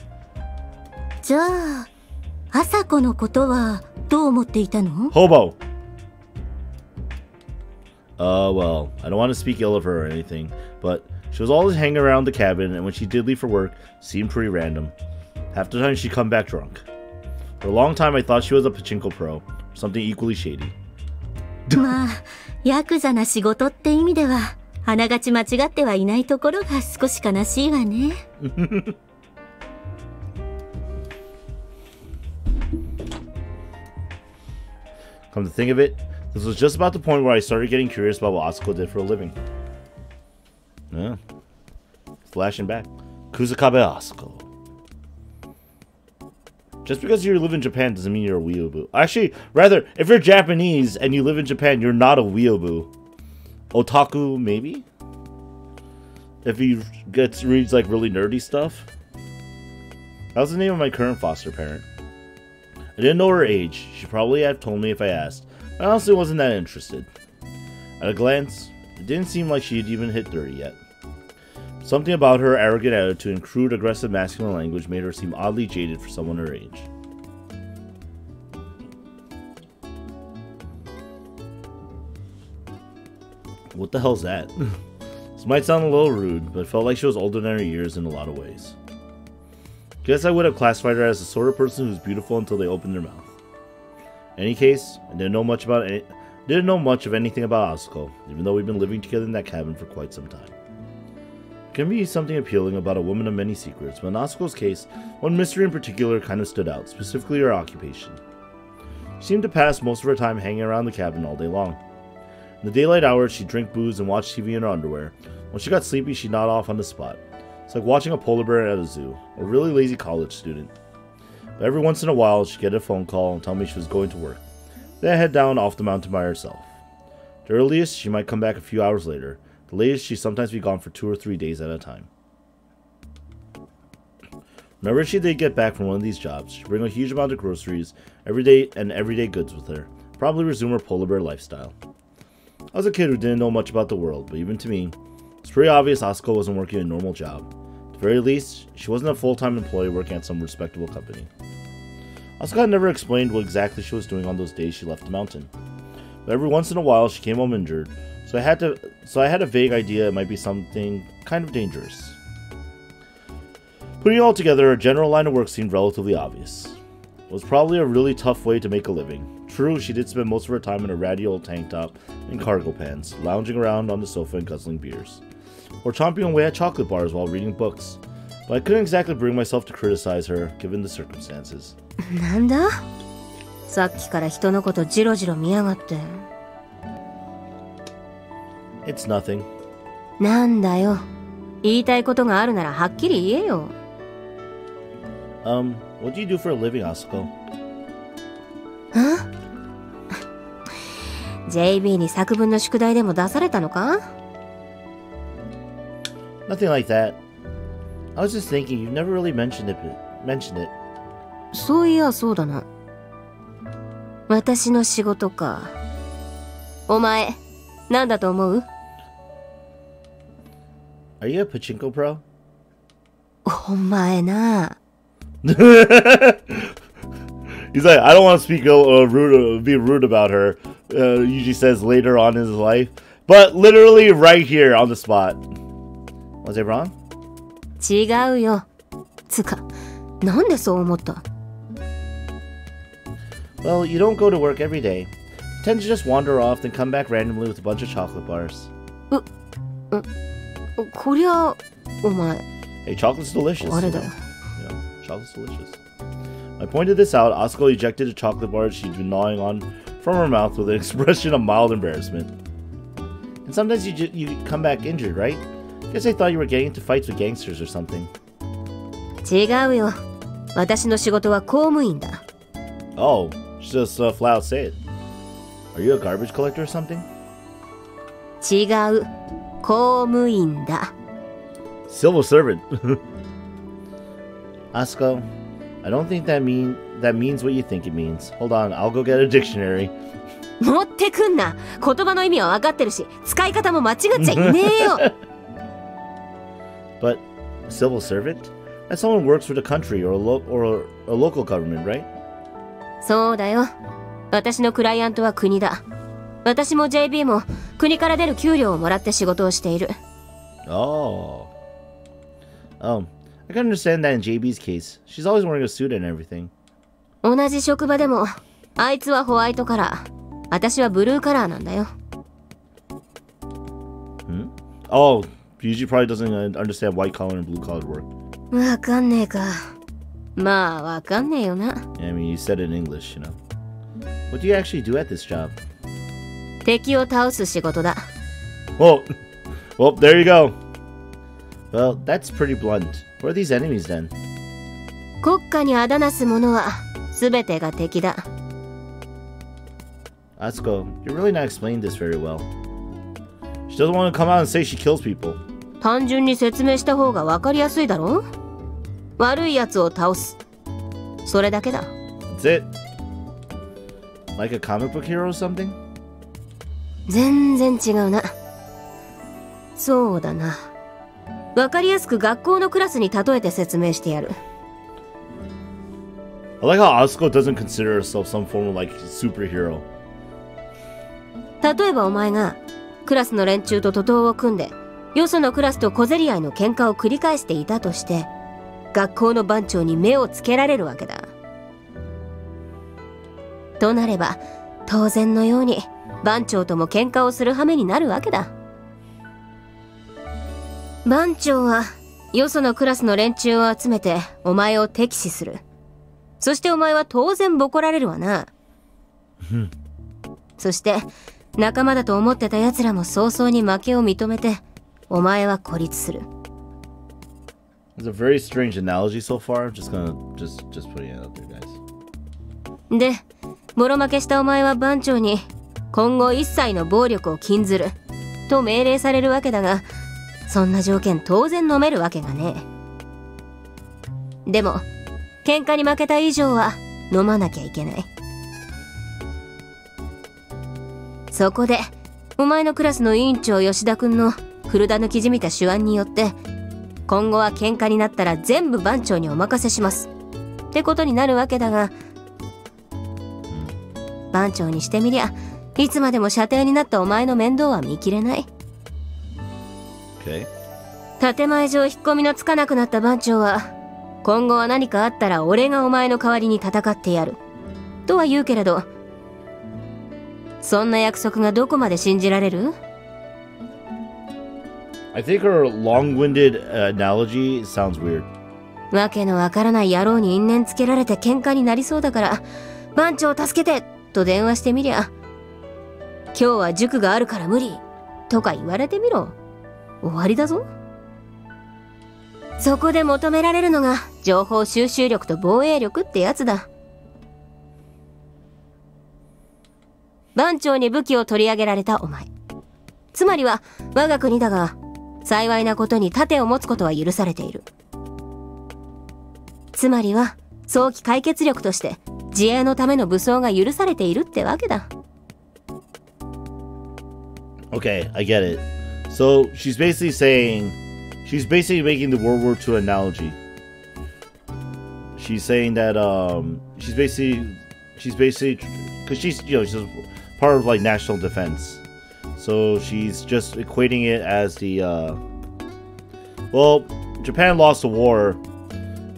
じゃあ、Asakoのことはどう思っていたの? Hobo! Well, I don't want to speak ill of her or anything, but she was always hanging around the cabin, and when she did leave for work, it seemed pretty random. Half the time she'd come back drunk. For a long time I thought she was a pachinko pro, or something equally shady. まあ、ヤクザな仕事って意味では、あながち間違ってはいないところが少し悲しいわね。Come to think of it, this was just about the point where I started getting curious about what Asako did for a living. Yeah. Flashing back. Kusakabe Asako. Just because you live in Japan doesn't mean you're a weeaboo. Actually, rather, if you're Japanese and you live in Japan, you're not a weeaboo. Otaku, maybe? If he reads like really nerdy stuff. That was the name of my current foster parent. I didn't know her age. She'd probably have told me if I asked. I honestly wasn't that interested. At a glance, it didn't seem like she had even hit 30 yet. Something about her arrogant attitude and crude, aggressive masculine language made her seem oddly jaded for someone her age. What the hell's that? This might sound a little rude, but it felt like she was older than her years in a lot of ways. Guess I would have classified her as the sort of person who's beautiful until they open their mouth. In any case, I didn't know much of anything about Asako, even though we've been living together in that cabin for quite some time. There can be something appealing about a woman of many secrets, but in Asako's case, one mystery in particular kind of stood out, specifically her occupation. She seemed to pass most of her time hanging around the cabin all day long. In the daylight hours, she'd drink booze and watch TV in her underwear. When she got sleepy, she'd nod off on the spot. It's like watching a polar bear at a zoo, or a really lazy college student. But every once in a while, she'd get a phone call and tell me she was going to work. Then I'd head down off the mountain by herself. The earliest, she might come back a few hours later. The latest, she'd sometimes be gone for 2 or 3 days at a time. Whenever she did get back from one of these jobs, she'd bring a huge amount of groceries, everyday goods with her, probably resume her polar bear lifestyle. I was a kid who didn't know much about the world, but even to me, it's pretty obvious Asako wasn't working a normal job. At the very least, she wasn't a full-time employee working at some respectable company. Asako had never explained what exactly she was doing on those days she left the mountain. But every once in a while, she came home injured, so I had a vague idea it might be something kind of dangerous. Putting it all together, her general line of work seemed relatively obvious. It was probably a really tough way to make a living. True, she did spend most of her time in a ratty old tank top and cargo pants, lounging around on the sofa and guzzling beers, or chomping away at chocolate bars while reading books. But I couldn't exactly bring myself to criticize her, given the circumstances. なんだ? さっきから人のことジロジロ見やがって。It's nothing. なんだよ。言いたいことがあるならはっきり言えよ。What do you do for a living, Asako? Huh? JB に作文の宿題でも出されたのか? Nothing like that. I was just thinking, you've never really mentioned it. そういやそうだな。私の仕事か。お前、なんだと思う? Are you a pachinko pro? お前な。He's like, I don't want to speak be rude about her. Yuuji says later on in his life, but literally right here on the spot. Was I wrong? 違うよ。つか、なんでそう思った? Well, you don't go to work every day. You tend to just wander off, then come back randomly with a bunch of chocolate bars. こりゃ、お前。Hey, chocolate's delicious. あれだよ。Chocolate's delicious. I pointed this out. Asako ejected a chocolate bar she'd been gnawing on for from her mouth with an expression of mild embarrassment. And sometimes you come back injured, right? Guess I thought you were getting into fights with gangsters or something. 違うよ。私の仕事は公務員だ。Oh, just flat out say it. Are you a garbage collector or something? 違う。公務員だ。Civil servant. Asako, I don't think that means what you think it means. Hold on, I'll go get a dictionary. 持ってくんな。言葉の意味は分かってるし、使い方も間違っちゃいねえよ。But civil servant? That's someone who works for the country or a local government, right? そうだよ。私のクライアントは国だ。私も JB も国から出る給料をもらって仕事をしている。Oh. I can understand that in JB's case. She's always wearing a suit and everything. 同じ職場でも、あいつはホワイトカラー。私はブルーカラーなんだよ。Oh, Yuuji probably doesn't understand white collar and blue collar work. わかんねえか。まあ、わかんねえよな。I mean, you said it in English, you know. What do you actually do at this job? 敵を倒す仕事だ。Well, there you go. Well, that's pretty blunt. What are these enemies then? 国家にあだなす者は全てが敵だ。Asako, you're really not explaining this very well. She doesn't want to come out and say she kills people. 単純に説明した方が分かりやすいだろ。悪い奴を倒す。それだけだ。That's it? Like a comic book hero or something? 全然違うな。そうだな。分かりやすく学校のクラスに例えて説明してやる。I like how Asako doesn't consider herself some form of like superhero. 例えばお前がクラスの連中と徒党を組んでよそのクラスと小競り合いの喧嘩を繰り返していたとして学校の番長に目をつけられるわけだ。となれば当然のように番長とも喧嘩をする羽目になるわけだ。番長はよそのクラスの連中を集めてお前を敵視する。そしてお前は当然ボコられるわな。そして仲間だと思ってた奴らも早々に負けを認めてお前は孤立する。It's a very strange analogy so far. Just putting it out there, guys. で、ボロ負けしたお前は番長に今後一切の暴力を禁ずると命令されるわけだが、そんな条件当然飲めるわけがねえ。でも喧嘩に負けた以上は飲まなきゃいけない。そこでお前のクラスの委員長吉田くんの古田抜きじみた手腕によって今後は喧嘩になったら全部番長にお任せしますってことになるわけだが、番長にしてみりゃいつまでも舎弟になったお前の面倒は見きれない。建前上引っ込みのつかなくなった番長は今後は何かあったら俺がお前の代わりに戦ってやるとは言うけれど、そんな約束がどこまで信じられる？ I think her long-winded analogy sounds weird. わけのわからない野郎に因縁つけられて喧嘩になりそうだから番長助けてと電話してみりゃ、今日は塾があるから無理とか言われてみろ。終わりだぞ。そこで求められるのが情報収集力と防衛力ってやつだ。番長に武器を取り上げられたお前、つまりは我が国だが幸いなことに盾を持つことは許されている。つまりは早期解決力として自衛のための武装が許されているってわけだ。 Okay, I get it. So she's basically making the World War II analogy. She's saying that she's basically because she's she's part of like national defense, so she's just equating it as the well, Japan lost the war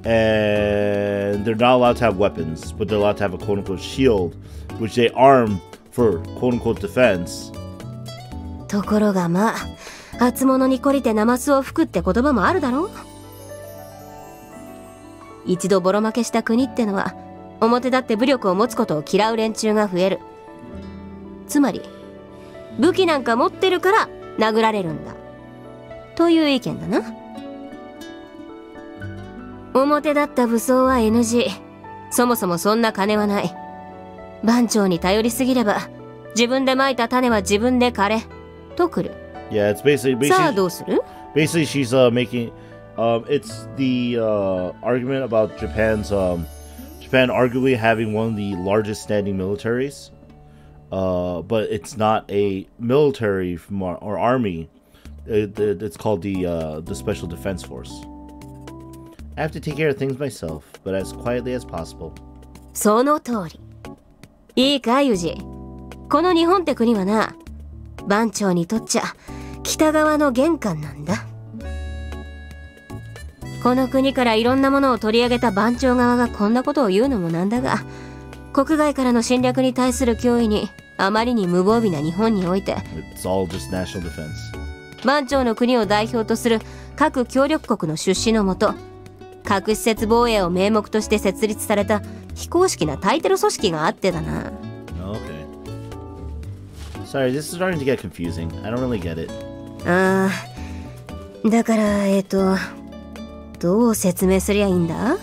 and they're not allowed to have weapons, but they're allowed to have a quote-unquote shield which they arm for quote-unquote defense. ところがまあ、厚物に懲りてナマスを吹くって言葉もあるだろ。一度ボロ負けした国ってのは表立って武力を持つことを嫌う連中が増える。つまり武器なんか持ってるから殴られるんだという意見だな。表だった武装は NG。 そもそもそんな金はない。番長に頼りすぎれば自分で蒔いた種は自分で枯れとくる。 Yeah, it's basically さあどうする？ basically she's making it's the argument about Japan's Japan arguably having one of the largest standing militaries, but it's not a military or army. It's called the Special Defense Force. I have to take care of things myself, but as quietly as possible. その通り。いいかユジ、この日本って国はな、番長にとっちゃ北側の玄関なんだ。この国からいろんなものを取り上げた番長側がこんなことを言うのもなんだが、国外からの侵略に対する脅威にあまりに無防備な日本において、 It's all just national defense. 番長の国を代表とする各協力国の出資のもと、核施設防衛を名目として設立された非公式なタイテル組織があってだな。 Okay. Sorry, this is starting to get confusing. I don't really get it. ああ、だからどう説明すりゃいいんだ？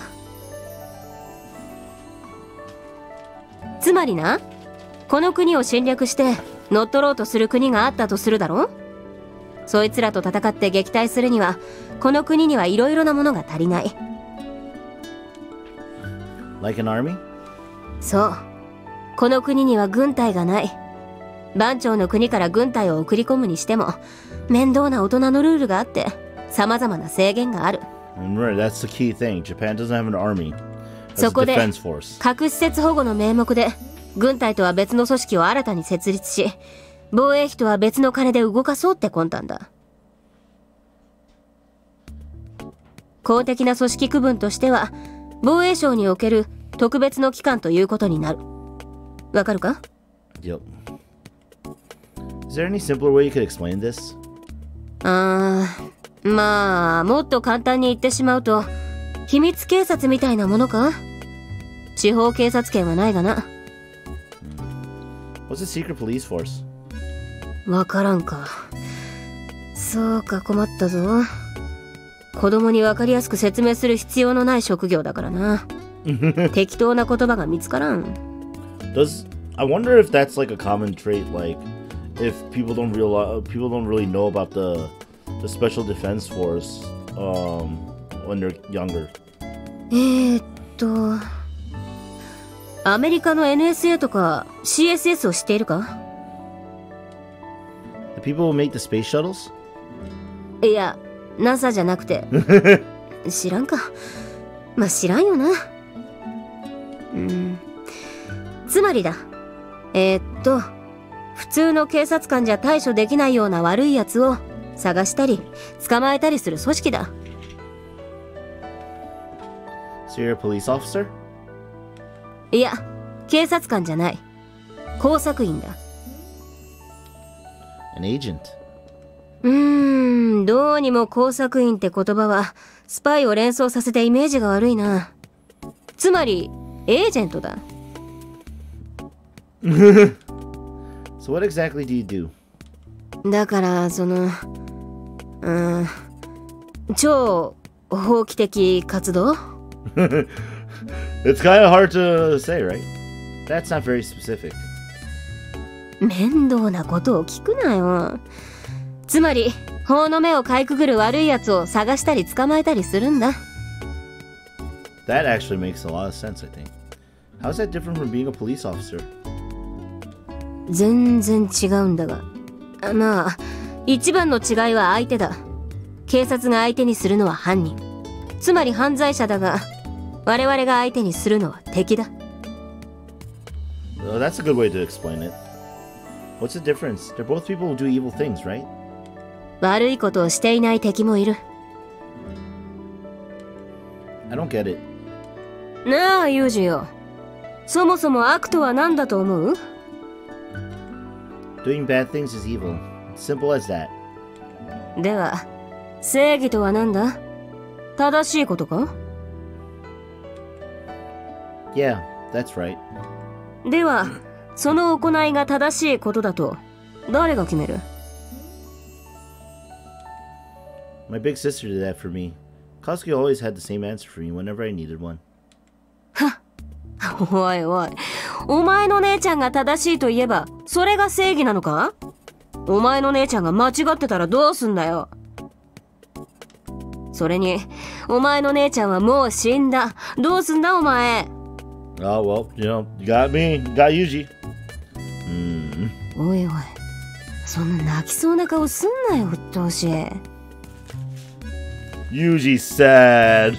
つまりな、この国を侵略して乗っ取ろうとする国があったとするだろ。そいつらと戦って撃退するにはこの国にはいろいろなものが足りない。 Like an army? そう、この国には軍隊がない。番長の国から軍隊を送り込むにしても面倒な大人のルールがあって様々な制限がある。Remember, that's the key thing. Japan doesn't have an army. そこで defense force. 核施設保護の名目で軍隊とは別の組織を新たに設立し、防衛費とは別の金で動かそうって魂胆だ。公的な組織区分としては防衛省における特別の機関ということになる。わかるか？ Yep. Is there any simpler way you could explain this? まあもっと簡単に言ってしまうと秘密警察みたいなものか？地方警察権はないがな。What's a secret police force? わからんか。そうか、困ったぞ。子供にわかりやすく説明する必要のない職業だからな。適当な言葉が見つからん。I wonder if that's like a common trait, like if people don't really know about the Special Defense Force when they're younger. アメリカの NSA とか CSS を知っているか？ The people who make the space shuttles? いや、NASA じゃなくて知らんか。まあ知らんよな。つまりだ、普通の警察官じゃ対処できないような悪いやつを探したり捕まえたりする組織だ。 So you're a police officer? いや、警察官じゃない。工作員だ。 An agent? どうにも工作員って言葉はスパイを連想させてイメージが悪いな。つまりエージェントだ。So what exactly do you do? だから超法規的活動？ It's kind of hard to say, right? That's not very specific. 面倒なことを聞くなよ。つまり法の目をかいくぐる悪いやつを探したり捕まえたりするんだ。 That actually makes a lot of sense, I think. How is that different from being a police officer? 全然違うんだが、まあ一番の違いは相手だ。警察が相手にするのは犯人、つまり犯罪者だが、我々が相手にするのは敵だ。 That's a good way to explain it. What's the difference? They're both people who do evil things, right? 悪いことをしていない敵もいる。 I don't get it. なあユージよ、そもそも悪とは何だと思う？ Doing bad things is evil. It's simple as that. では正義とは何だ？正しいことか？ Yeah, that's right. ではその行いが正しいことだと誰が決める？ My big sister did that for me. Kosuke always had the same answer for me whenever I needed one. はっ。おいおい。お前の姉ちゃんが正しいと言えば、それが正義なのか？お前の姉ちゃんが間違ってたらどうすんだよ。それに、お前の姉ちゃんはもう死んだ。どうすんだお前。Oh, well, you know, you got me, you got Yuuji. おいおい。そんな泣きそうな顔すんなよ、鬱陶しい。Yuuji's sad.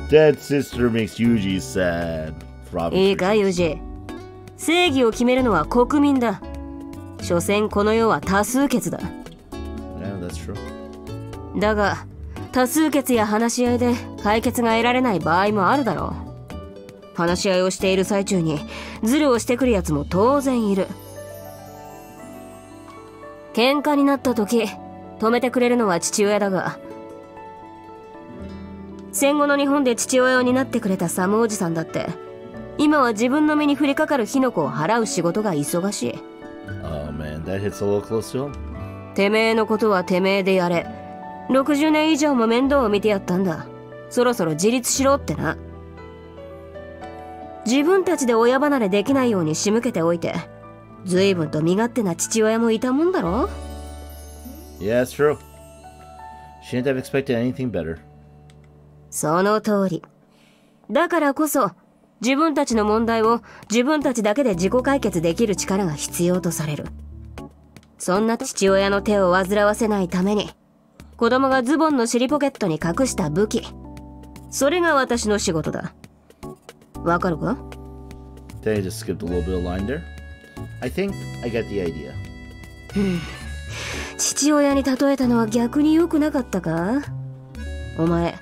Dead sister makes Yuuji sad. いいか、ユージ。正義を決めるのは国民だ。所詮この世は多数決だ。Yeah, that's true. だが、多数決や話し合いで解決が得られない場合もあるだろう。話し合いをしている最中にズルをしてくるやつも当然いる。喧嘩になった時、止めてくれるのは父親だが、戦後の日本で父親を担ってくれたサムおじさんだって、今は自分の身に降りかかる火の粉を払う仕事が忙しい。Oh man, that hits a little close to him. てめえのことはてめえでやれ。60年以上も面倒を見てやったんだ。そろそろ自立しろってな。自分たちで親離れできないように仕向けておいて、随分と身勝手な父親もいたもんだろ。Yeah, it's true. She didn't have expected anything better. その通り。だからこそ、自分たちの問題を自分たちだけで自己解決できる力が必要とされる。そんな父親の手を煩わせないために、子供がズボンの尻ポケットに隠した武器。それが私の仕事だ。わかるか？ Then I just skipped a little bit of line there. I think I get the idea. 父親に例えたのは逆に良くなかったか？お前、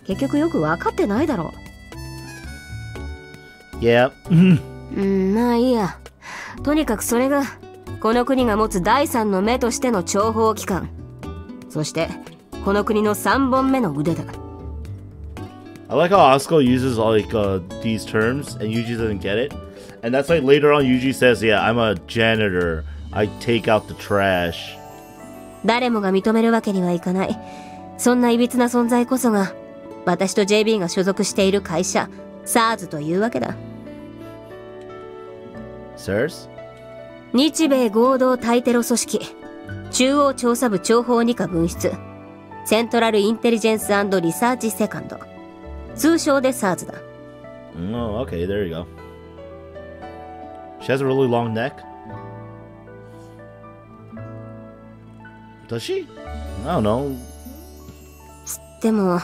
結局よく分かってないだろ。Yeah. まあいいや。とにかくそれが、この国が持つ第三の目としての諜報機関。そして、この国の3本目の腕だ。I like how Asako uses these terms and Yuuji doesn't get it. And that's why later on Yuuji says, yeah, I'm a janitor. I take out the trash. 誰もが認めるわけにはいかない。そんな歪な存在こそが、私と JB が所属している会社、SARS というわけだ。SARS? 日米合同対テロ組織、中央調査部諜報2課分室、セントラルインテリジェンス&リサーチセカンド。通称で SARS だ。Oh, okay, there you go. She has a really long neck. Does she? I don't know. でも、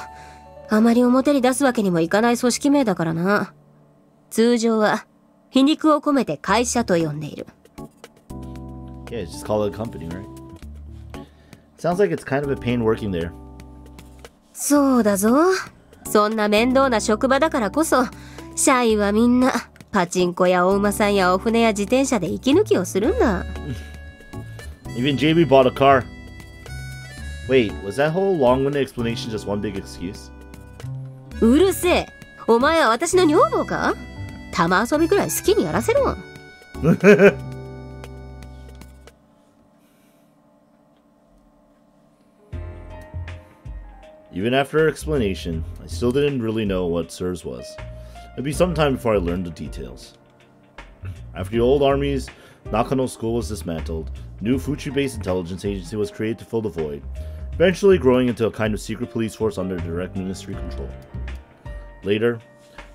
あまり表に出すわけにもいかない組織名だからな。通常は、皮肉を込めて会社と呼んでいる。Yeah, just call it a company, right? Sounds like it's kind of a pain working there. そうだぞ。そんな面倒な職場だからこそ、社員はみんな、パチンコやお馬さんやお船や自転車で息抜きをするんだ。Even JB bought a car. Wait, was that whole long-winded explanation just one big excuse? うるせえ。お前は私の女房か？玉遊びくらい好きにやらせろ。Even after her explanation, I still didn't really know what SIRS was. It'd be some time before I learned the details. After the old army's Nakano school was dismantled, a new Fuchi-based intelligence agency was created to fill the void, eventually growing into a kind of secret police force under direct ministry control. Later,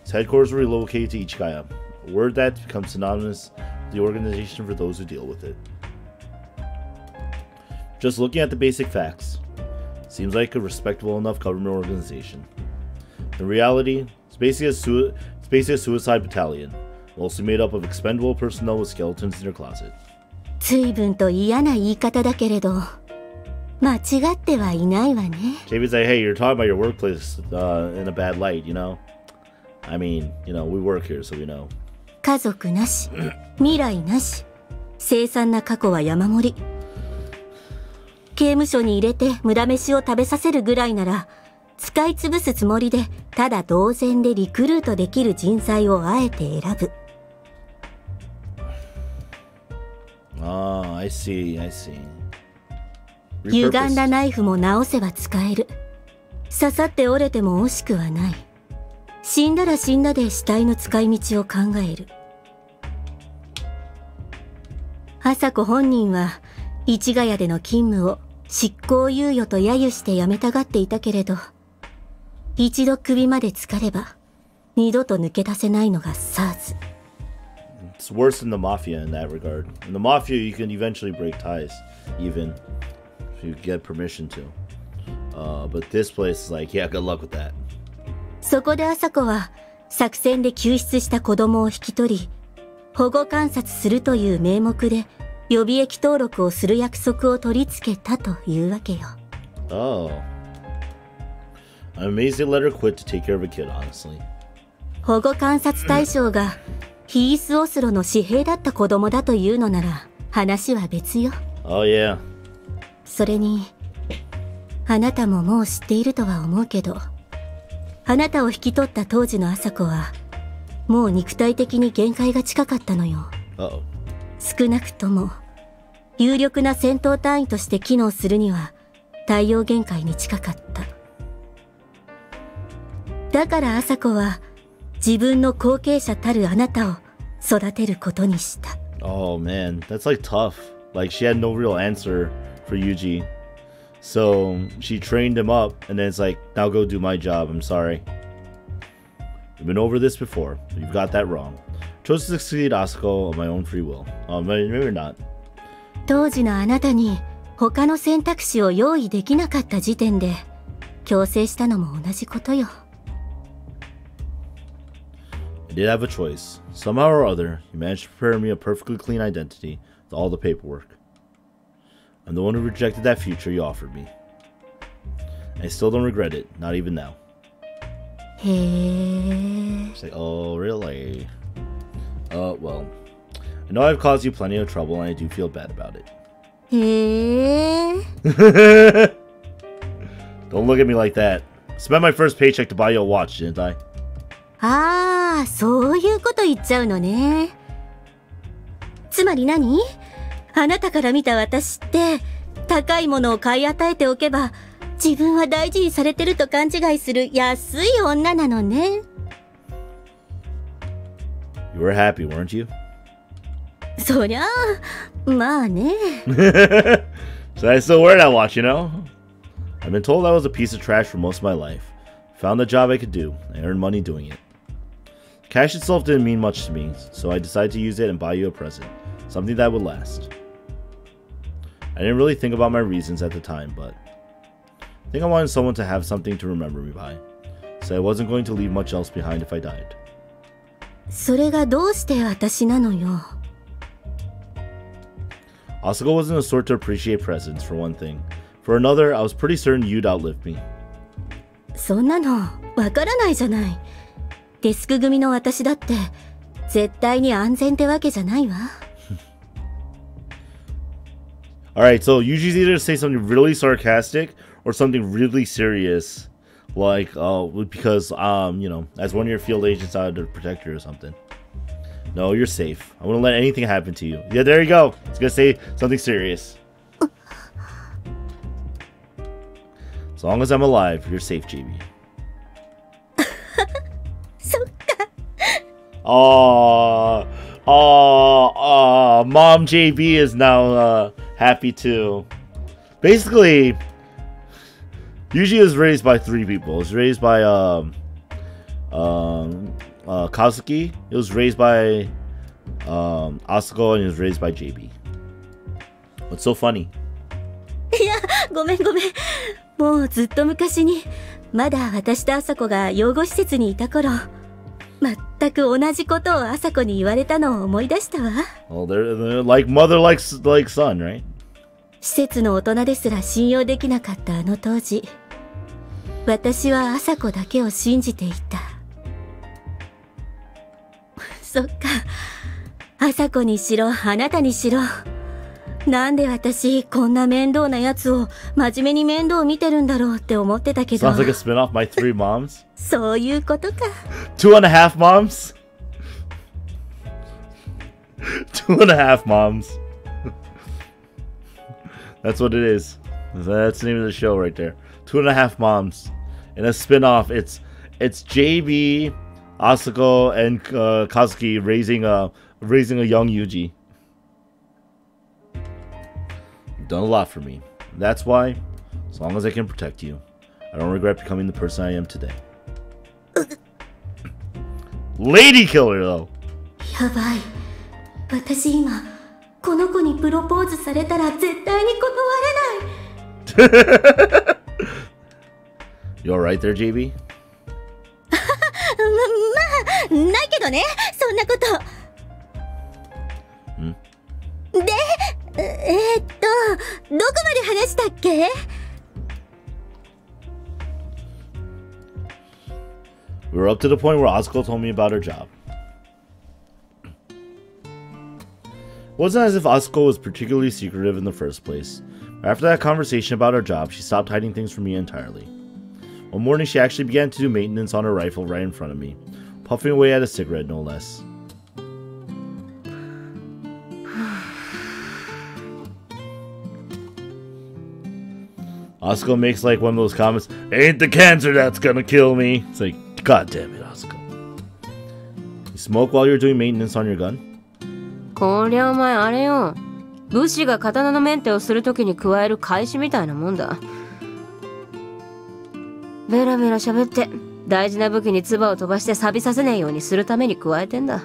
its headquarters were relocated to Ichigaya, a word that becomes synonymous with the organization for those who deal with it. Just looking at the basic facts, seems like a respectable enough government organization. In reality, it's basically a suicide battalion, mostly made up of expendable personnel with skeletons in their closet. 随分と嫌な言い方だけれど、間違ってはいないわね。JB's like, hey, you're talking about your workplace in a bad light, you know? I mean, you know, we work here, so we know. 家族なし、未来なし、凄惨な過去は山盛り。刑務所に入れて無駄飯を食べさせるぐらいなら使い潰すつもりでただ同然でリクルートできる人材をあえて選ぶ。I see, I see. 歪んだナイフも直せば使える。刺さって折れても惜しくはない。死んだら死んだで死体の使い道を考える。朝子本人は市ヶ谷での勤務を執行猶予と揶揄して辞めたがっていたけれど、一度首まで浸かれば二度と抜け出せないのが SARS。 It's worse than the mafia in that regard. In the mafia you can eventually break ties, even if you get permission to. But this place is like, yeah, good luck with that. そこで朝子は作戦で救出した子供を引き取り、保護観察するという名目で予備役登録をする約束を取り付けたというわけよ。Oh. I'm amazed they let her quit to take care of a kid, honestly. 保護観察対象がヒースオスロの紙幣だった子供だというのなら話は別よ。Oh yeah. それにあなたももう知っているとは思うけど、あなたを引き取った当時の朝子はもう肉体的に限界が近かったのよ。少なくとも有力な戦闘隊員として機能するには対応限界に近かった。だから朝子は自分の後継者たるあなたを育てることにした。Oh man, that's like tough. Like she had no real answer for Yuuji. So she trained him up and then it's like, now go do my job. I'm sorry. We've been over this before. You've got that wrong. Chose to succeed Asako of my own free will. Maybe not. 当時のあなたに他の選択肢を用意できなかった時点で強制したのも同じことよ。I did have a choice. Somehow or other, you managed to prepare me a perfectly clean identity with all the paperwork. I'm the one who rejected that future you offered me. I still don't regret it, not even now. へー。 It's like, oh, really? Well, I know I've caused you plenty of trouble and I do feel bad about it. へー。 Don't look at me like that. Spent my first paycheck to buy you a watch, didn't I? ああ、そういうこと言っちゃうのね。つまり何？あなたから見た私って高いものを買い与えておけば自分は大事にされてると勘違いする安い女なのね。You were happy, weren't you? そりゃあ、まあね。So I still wear that watch, you know? I've been told I was a piece of trash for most of my life. Found the job I could do. I earned money doing it. Cash itself didn't mean much to me, so I decided to use it and buy you a present. Something that would last. I didn't really think about my reasons at the time, but I think I wanted someone to have something to remember me by. So I wasn't going to leave much else behind if I died. それがどうして私なのよ。Asako wasn't the sort to appreciate presents, for one thing. For another, I was pretty certain you'd outlive me. そんなのわからないじゃない。デスク組の私だって絶対に安全ってわけじゃないわ。Alright, so Yuuji's either to say something really sarcastic or something really serious. Like, because, you know, as one of your field agents out to protect you or something. No, you're safe. I wouldn't let anything happen to you. Yeah, there you go. It's gonna say something serious. As long as I'm alive, you're safe, JB. そっか。Mom JB is now happy too. Basically, Yuuji was raised by three people. He was raised by Kazuki. He was raised by Asako, and he was raised by JB. What's so funny? いや、ごめん。もうずっと昔にまだ私と朝子が養護施設にいた頃、全く同じことを朝子に言われたのを思い出したわ。Well, they're like mother like son, right? 施設の大人ですら信用できなかったあの当時、私は朝子だけを信じていた。そっか、朝子にしろあなたにしろ、なんで私こんな面倒なやつを真面目に面倒を見てるんだろうって思ってたけど。 Sounds like a spin-off, My Three Moms. そういうことか。 2.5 moms. 2.5 moms. That's what it is. That's the name of the show right there. 2.5 moms. In a spin-off, it's JB, Asako, and Kazuki raising a young Yuuji. You've done a lot for me. That's why, as long as I can protect you, I don't regret becoming the person I am today. Lady killer, though. やばい。私今この子にプロポーズされたら絶対に断れない。You alright there, JB? まあ、ないけどね、そんなこと。で、どこまで話したっけ？ We were up to the point where Asako told me about her job. It wasn't as if Asako was particularly secretive in the first place. After that conversation about her job, she stopped hiding things from me entirely. One morning, she actually began to do maintenance on her rifle right in front of me, puffing away at a cigarette, no less. Asako makes like one of those comments, "Ain't the cancer that's gonna kill me." It's like, God damn it, Asako. You smoke while you're doing maintenance on your gun? こりゃお前あれよ。武士が刀のメンテをするときに加える返しみたいなもんだ。ベラベラ喋って大事な武器に唾を飛ばして錆びさせないようにするために加えてんだ。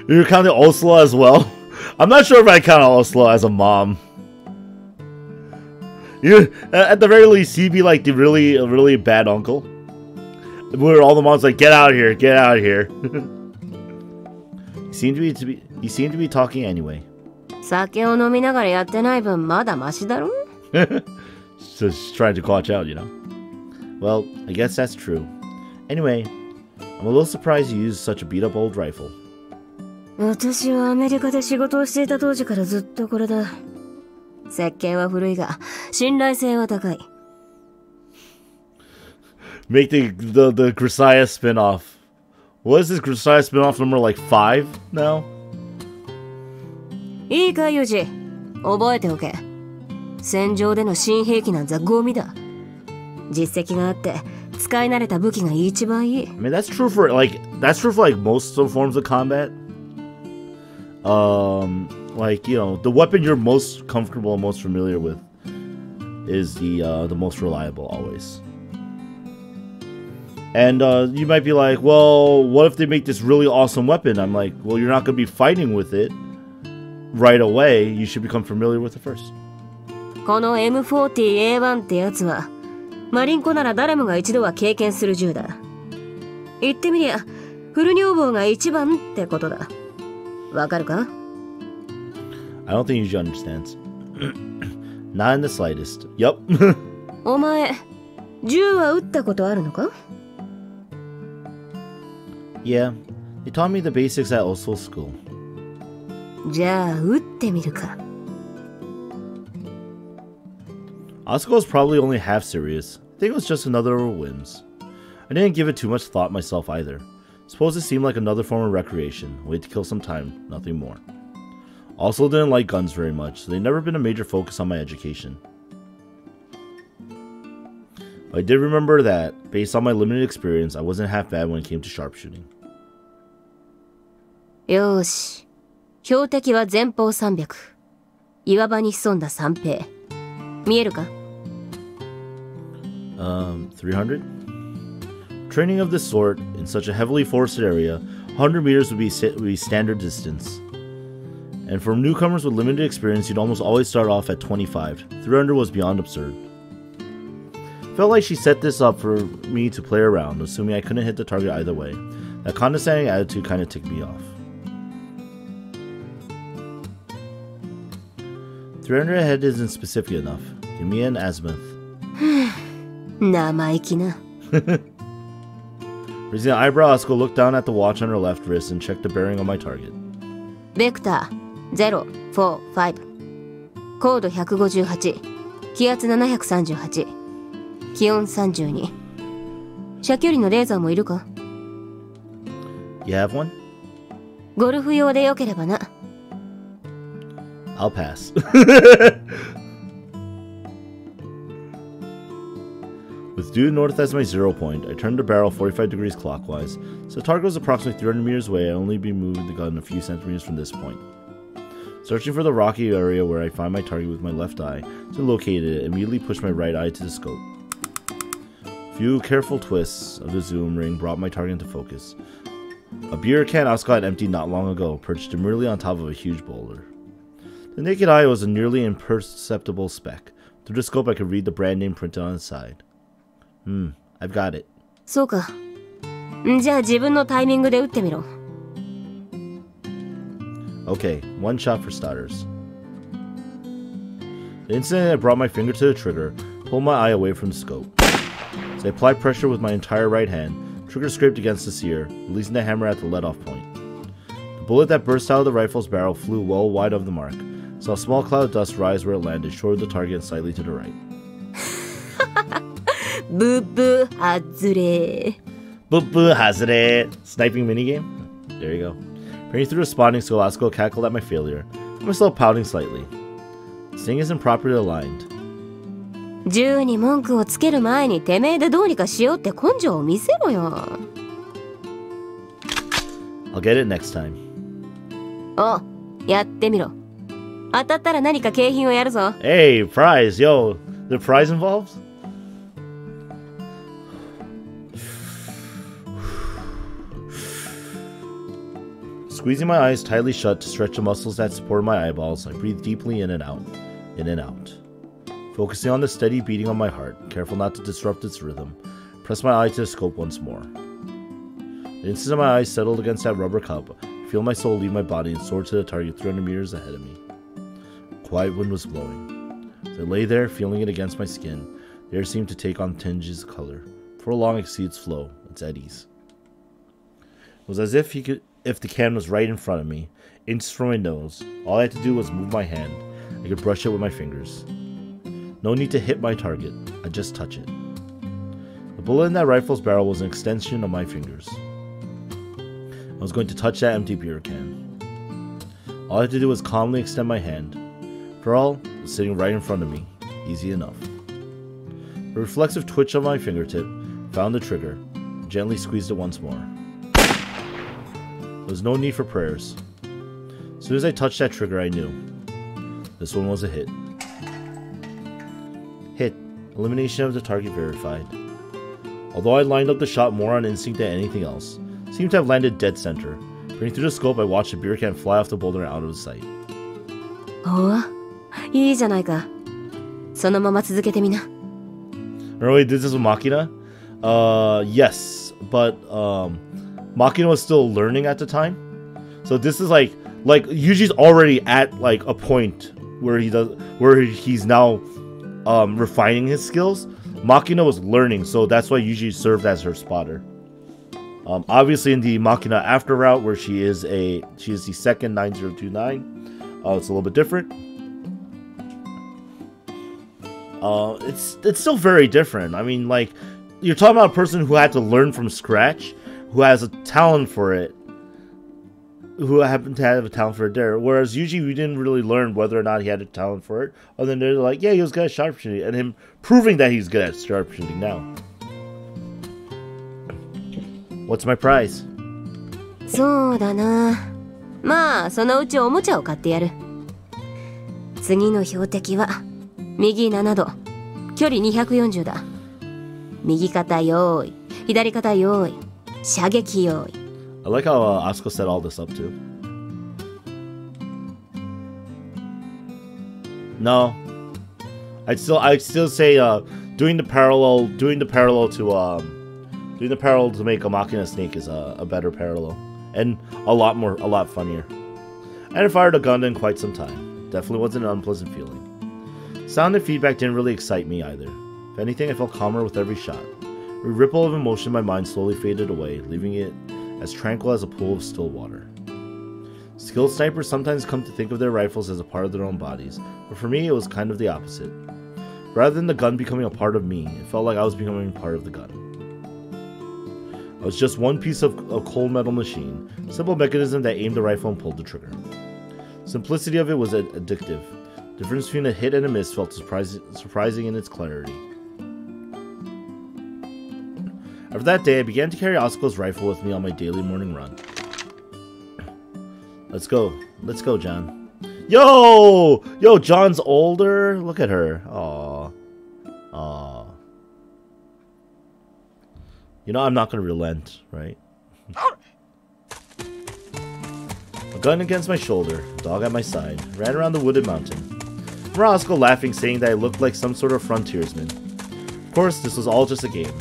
You're counting Oslo as well? I'm not sure if I count Oslo as a mom. You, at the very least, he'd be like the really bad uncle. Where all the moms like, get out here, get out here. You seem to be talking anyway. 酒を飲みながらやってない分まだマシだろ? Just trying to watch out, you know. Well, I guess that's true. Anyway, I'm a little surprised you used such a beat-up old rifle. 私はアメリカで仕事をしていた当時からずっとこれだ。設計は古いが信頼性は高い。Make the Grisaia spin-off. What is this Grisaia spin-off number like 5 now? いいかユージ、覚えておけ。戦場での新兵器なんざゴミだ。実績があって使い慣れた武器が一番いい。I mean that's true for like most forms of combat. Like, you know, the weapon you're most comfortable and most familiar with is the most reliable always. And you might be like, well, what if they make this really awesome weapon? I'm like, well, you're not going to be fighting with it right away. You should become familiar with it first. この M40A1 ってやつはマリンコなら誰もが一度は経験する銃だ。言ってみりゃフル女房が一番ってことだ。わかるか? I don't think Yuuji understands. Not in the slightest. Yup. お前、銃は撃ったことあるのか? Yeah, they taught me the basics at Oslo school. じゃあ、撃ってみるか。Asako was probably only half serious. I think it was just another of her whims. I didn't give it too much thought myself either. Suppose it seemed like another form of recreation, a way to kill some time, nothing more. Also didn't like guns very much, so they'd never been a major focus on my education. But I did remember that, based on my limited experience, I wasn't half bad when it came to sharpshooting. よーし。標的は前方300。岩場に潜んだ三兵。見えるか? 300? Training of this sort, in such a heavily forested area, 100 meters would be standard distance. And for newcomers with limited experience, you'd almost always start off at 25. 300 was beyond absurd. Felt like she set this up for me to play around, assuming I couldn't hit the target either way. That condescending attitude kind of ticked me off. 300 ahead isn't specific enough. Give me an azimuth. 生意気な。Raising an eyebrow, Asako looked down at the watch on her left wrist and checked the bearing on my target. Vector 045 高度158気圧738気温32射距離のレーザーもいるか You have one? ゴルフ用でよければな I'll pass. With due north as my 0 point, I turned the barrel 45 degrees clockwise, so the target was approximately 300 meters away. I only be moving the gun a few centimeters from this point. Searching for the rocky area where I find my target with my left eye, to locate it, immediately pushed my right eye to the scope. A few careful twists of the zoom ring brought my target into focus. A beer can Asako had emptied not long ago, perched demurely on top of a huge boulder. The naked eye was a nearly imperceptible speck. Through the scope I could read the brand name printed on its side. I've got it. そうか。じゃあ自分のタイミングで撃ってみろ。Okay, one shot for starters. The instant I brought my finger to the trigger, pulled my eye away from the scope. As I applied pressure with my entire right hand, the trigger scraped against the sear, releasing the hammer at the let-off point. The bullet that burst out of the rifle's barrel flew well wide of the mark. Saw a small cloud of dust rise where it landed, short of the target and slightly to the right. ブブハズレ Boo hazard. Sniping minigame? There you go. Peering through the spotting skill, Asako cackled at my failure. I found myself pouting slightly. This thing isn't properly aligned. 銃に文句をつける前にてめえでどうにかしようって根性を見せろよ。I'll get it next time. お、やってみろ。当たったら何か景品をやるぞ。Hey, prize, yo. The prize involved? Squeezing my eyes tightly shut to stretch the muscles that supported my eyeballs, I breathed deeply in and out, focusing on the steady beating of my heart, careful not to disrupt its rhythm. Pressed my eye to the scope once more. The instant my eyes settled against that rubber cup, I feel my soul leave my body and soar to the target 300 meters ahead of me. A quiet wind was blowing. As I lay there, feeling it against my skin, the air seemed to take on tinges of color. For a long its flow, its eddies. It was as if the can was right in front of me, inches from my nose. All I had to do was move my hand. I could brush it with my fingers. No need to hit my target. I just touch it. The bullet in that rifle's barrel was an extension of my fingers. I was going to touch that empty beer can. All I had to do was calmly extend my hand. For all, it was sitting right in front of me. Easy enough. A reflexive twitch of my fingertip found the trigger, and gently squeezed it once more. There was no need for prayers. As soon as I touched that trigger, I knew. This one was a hit. Hit. Elimination of the target verified. Although I lined up the shot more on instinct than anything else, it seemed to have landed dead center. Peering through the scope, I watched the beer can fly off the boulder and out of sight. おぉ、いいじゃないか。そのまま続けてみな。Really, this is with Machina? Yes, but Machina was still learning at the time, so this is like Yuuji's already at like a point where he's now refining his skills. Machina was learning, so that's why Yuuji served as her spotter. Obviously, in the Machina after route, where she is the second 9029, it's a little bit different. It's still very different. I mean, like, you're talking about a person who had to learn from scratch, who has a talent for it, who happened to have a talent for it there. Whereas Yuuji, we didn't really learn whether or not he had a talent for it, other than they're like, yeah, he was good at sharpshooting, and him proving that he's good at sharpshooting now. What's my prize? そうだな。まあ、そのうちおもちゃを買ってやる。次の標的は右7度、距離240だ。右肩用意、左肩用意、射撃用意。I like how Asako set all this up too. No, I'd still say doing the parallel to make a Machina snake is a better parallel and a lot funnier. I hadn't fired a gun in quite some time. Definitely wasn't an unpleasant feeling. Sound and feedback didn't really excite me either. If anything, I felt calmer with every shot. A ripple of emotion in my mind slowly faded away, leaving it as tranquil as a pool of still water. Skilled snipers sometimes come to think of their rifles as a part of their own bodies, but for me it was kind of the opposite. Rather than the gun becoming a part of me, it felt like I was becoming part of the gun. I was just one piece of a cold metal machine, a simple mechanism that aimed the rifle and pulled the trigger. Simplicity of it was addictive. The difference between a hit and a miss felt surprising in its clarity. After that day, I began to carry Asako's rifle with me on my daily morning run. Let's go, John. Yo, John's older. Look at her. Aww. You know I'm not gonna relent, right? A gun against my shoulder, a dog at my side, ran around the wooded mountain. I remember Asako laughing, saying that I looked like some sort of frontiersman. Of course, this was all just a game.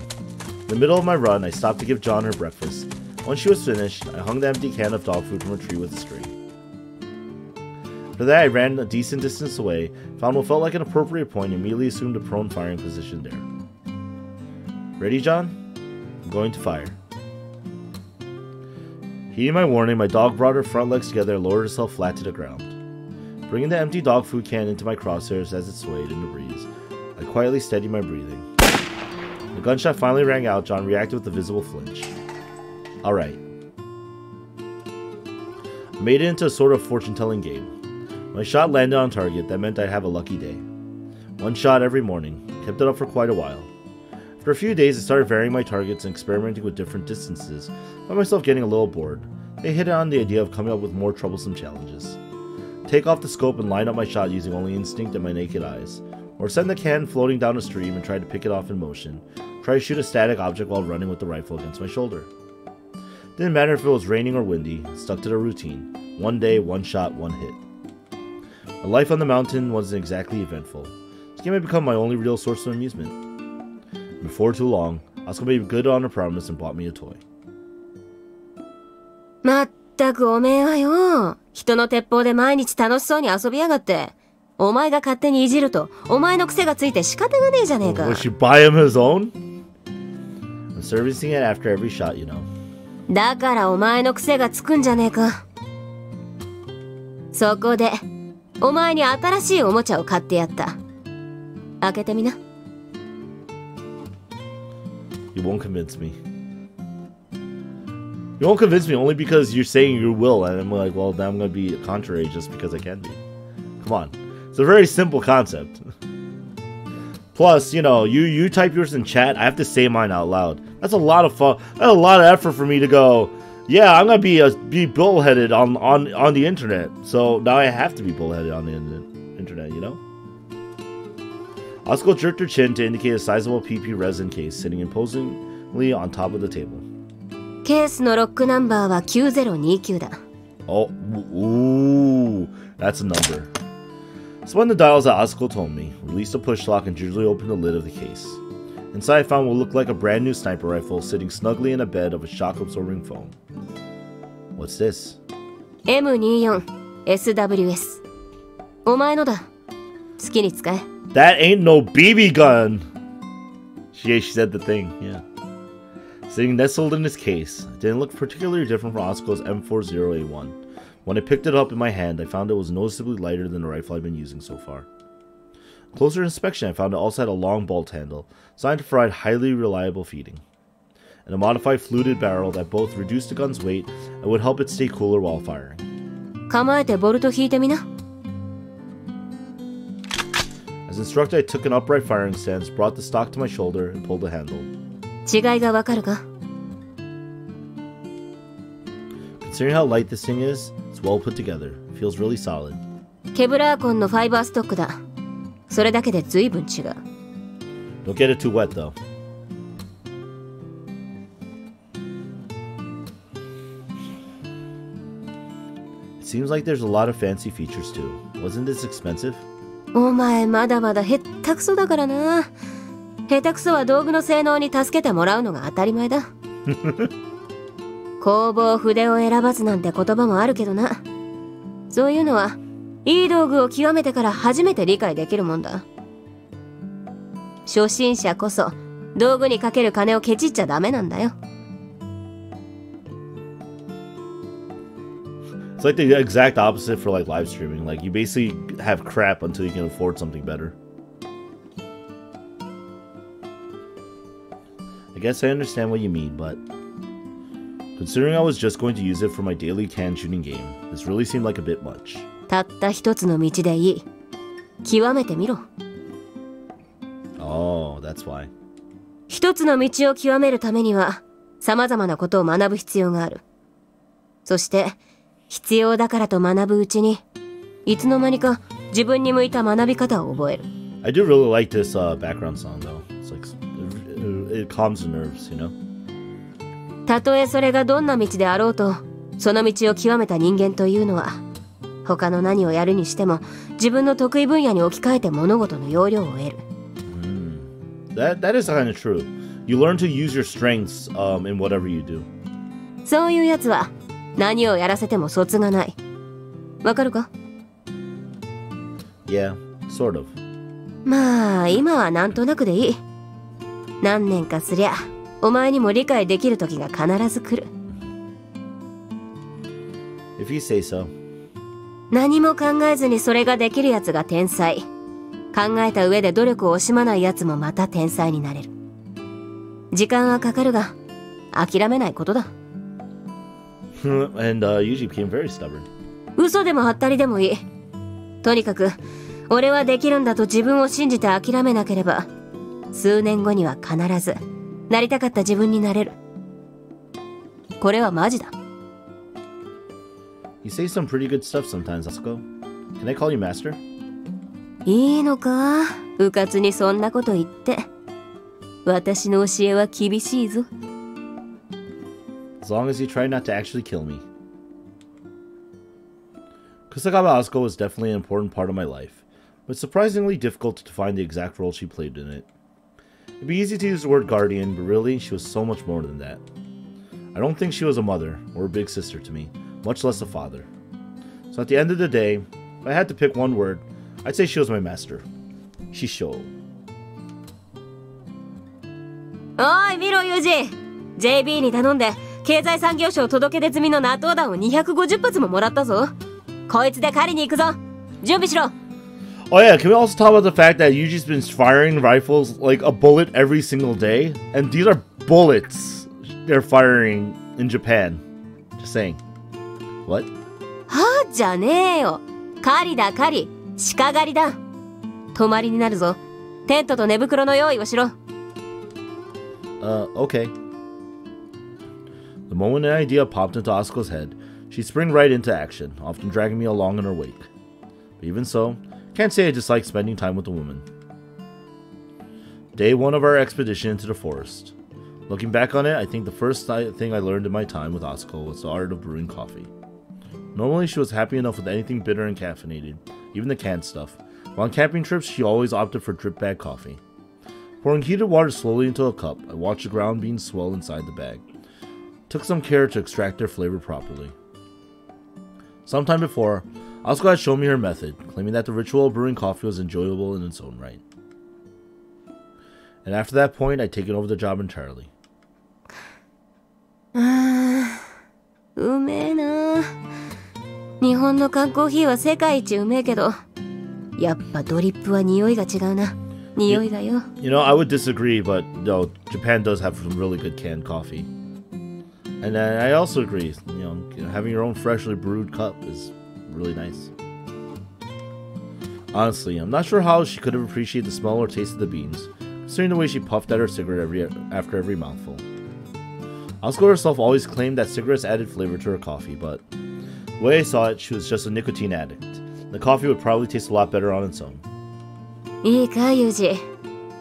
In the middle of my run, I stopped to give John her breakfast. Once she was finished, I hung the empty can of dog food from a tree with a string. After that, I ran a decent distance away, found what felt like an appropriate point, and immediately assumed a prone firing position there. Ready, John? I'm going to fire. Heeding my warning, my dog brought her front legs together and lowered herself flat to the ground. Bringing the empty dog food can into my crosshairs as it swayed in the breeze, I quietly steadied my breathing. The gunshot finally rang out. John reacted with a visible flinch. Alright. I made it into a sort of fortune-telling game. When my shot landed on target, that meant I'd have a lucky day. One shot every morning. Kept it up for quite a while. After a few days, I started varying my targets and experimenting with different distances. I found myself getting a little bored. They hit on the idea of coming up with more troublesome challenges. Take off the scope and line up my shot using only instinct and my naked eyes. Or send the can floating down a stream and try to pick it off in motion. Try to shoot a static object while running with the rifle against my shoulder. Didn't matter if it was raining or windy, stuck to the routine. One day, one shot, one hit. My life on the mountain wasn't exactly eventful. This game had become my only real source of amusement. Before too long, Asako made good on her promise and bought me a toy. まったくおめえはよ、人の鉄砲で毎日楽しそうに遊びやがって。お前が勝手にいじると、お前の癖がついて仕方がねえじゃねえか。Would she buy him his own? I'm servicing it after every shot, you know. だからお前の癖がつくんじゃねえか。そこで、お前に新しいおもちゃを買ってやった。開けてみな。You won't convince me. You won't convince me only because you're saying you will, and I'm like, well, then I'm gonna be contrary just because I can be. Come on. It's a very simple concept. Plus, you know, you type yours in chat, I have to say mine out loud. That's a lot of fun. That's a lot of effort for me to go, yeah, I'm gonna be bullheaded on the internet. So now I have to be bullheaded on the internet, you know? Asako jerked her chin to indicate a sizable PP resin case sitting imposingly on top of the table. ケースのロックナンバーは9029だ。Oh, ooh, that's a number. Spun the dials that Asako told me, released a push lock, and gingerly opened the lid of the case. Inside, I found what looked like a brand new sniper rifle sitting snugly in a bed of a shock-absorbing foam. What's this? M24 SWS。お前のだ。好きに使え。That ain't no BB gun! She said the thing, yeah. Sitting nestled in its case, it didn't look particularly different from Asako's M40A1. When I picked it up in my hand, I found it was noticeably lighter than the rifle I've been using so far. Closer inspection, I found it also had a long bolt handle, designed to provide highly reliable feeding, and a modified fluted barrel that both reduced the gun's weight and would help it stay cooler while firing. 構えてボルト引いてみな。As instructed, I took an upright firing stance, brought the stock to my shoulder, and pulled the handle. 違いがわかるか？ Considering how light this thing is, it's well put together. It feels really solid. ケブラーコンのファイバーストックだ。それだけで随分違う。Don't get it too wet, though. It seems like there's a lot of fancy features too. Wasn't this expensive? お前まだまだへったくそだからな。下手くそは道具の性能に助けてもらうのが当たり前だ。工房筆を選ばずなんて言葉もあるけどな。そういうのはいい道具を極めてから初めて理解できるもんだ。初心者こそ道具にかける金をケチっちゃダメなんだよ。It's like the exact opposite for like live streaming. Like you basically have crap until you can afford something better. I guess I understand what you mean, but considering I was just going to use it for my daily can shooting game, this really seemed like a bit much. たった一つの道でいい。極めてみろ。Oh, that's why. 一つの道を極めるためには様々なことを学ぶ必要がある。そして必要だからと学ぶうちにいつの間にか自分に向いた学び方を覚える。I do really like this background song though. It's like it calms the nerves, you know. たとえそれがどんな道であろうと、その道を極めた人間というのは他の何をやるにしても自分の得意分野に置き換えて物事の要領を得る。That is kind of true. You learn to use your strengths in whatever you do. そういうやつは何をやらせても卒がない。わかるか？ Yeah, sort of. まあ今はなんとなくでいい。何年かすりゃお前にも理解できる時が必ず来る。If you say so. 何も考えずにそれができるやつが天才。考えた上で努力を惜しまないやつもまた天才になれる。時間はかかるが諦めないことだ。And Yuuji became very stubborn. 嘘でもはったりでもいい。とにかく俺はできるんだと自分を信じて諦めなければ数年後には必ずなりたかった自分になれる。これはマジだ。You say some pretty good stuff sometimes, Asako. Can I call you master? いいのか？うかつにそんなこと言って。私の教えは厳しいぞ。As long as you try not to actually kill me. Kusakawa Asako was definitely an important part of my life, but surprisingly difficult to find the exact role she played in it. It'd be easy to use the word guardian, but really, she was so much more than that. I don't think she was a mother or a big sister to me, much less a father. So at the end of the day, if I had to pick one word, I'd say she was my master. Shisho. おい見ろユージ。JB に頼んで経済産業省届け出済みの納豆弾を250発ももらったぞ。こいつで狩りに行くぞ。準備しろ。Oh yeah, can we also talk about the fact that Yuuji's been firing rifles like a bullet every single day? And these are bullets they're firing in Japan. Just saying. What? はあじゃねえよ。狩りだ狩り。鹿狩りだ。泊まりになるぞ。テントと寝袋の用意をしろ。Okay. The moment an idea popped into Asako's head, she'd spring right into action, often dragging me along in her wake. But even so, can't say I dislike spending time with the woman. Day 1 of our expedition into the forest. Looking back on it, I think the first thing I learned in my time with Asako was the art of brewing coffee. Normally, she was happy enough with anything bitter and caffeinated, even the canned stuff. But on camping trips, she always opted for drip bag coffee. Pouring heated water slowly into a cup, I watched the ground beans swell inside the bag. Took some care to extract their flavor properly. Sometime before, Asako had shown me her method, claiming that the ritual of brewing coffee was enjoyable in its own right. And after that point, I'd taken over the job entirely. うめえな。日本の缶コーヒーは世界一うめえけど、やっぱドリップは匂いが違うな。匂いがよ。You know, I would disagree, but no, Japan does have some really good canned coffee. And I also agree, you know, having your own freshly brewed cup is really nice. Honestly, I'm not sure how she could have appreciated the smell or taste of the beans, considering the way she puffed at her cigarette after every mouthful. Asako herself always claimed that cigarettes added flavor to her coffee, but the way I saw it, she was just a nicotine addict. The coffee would probably taste a lot better on its own. いいかユージ。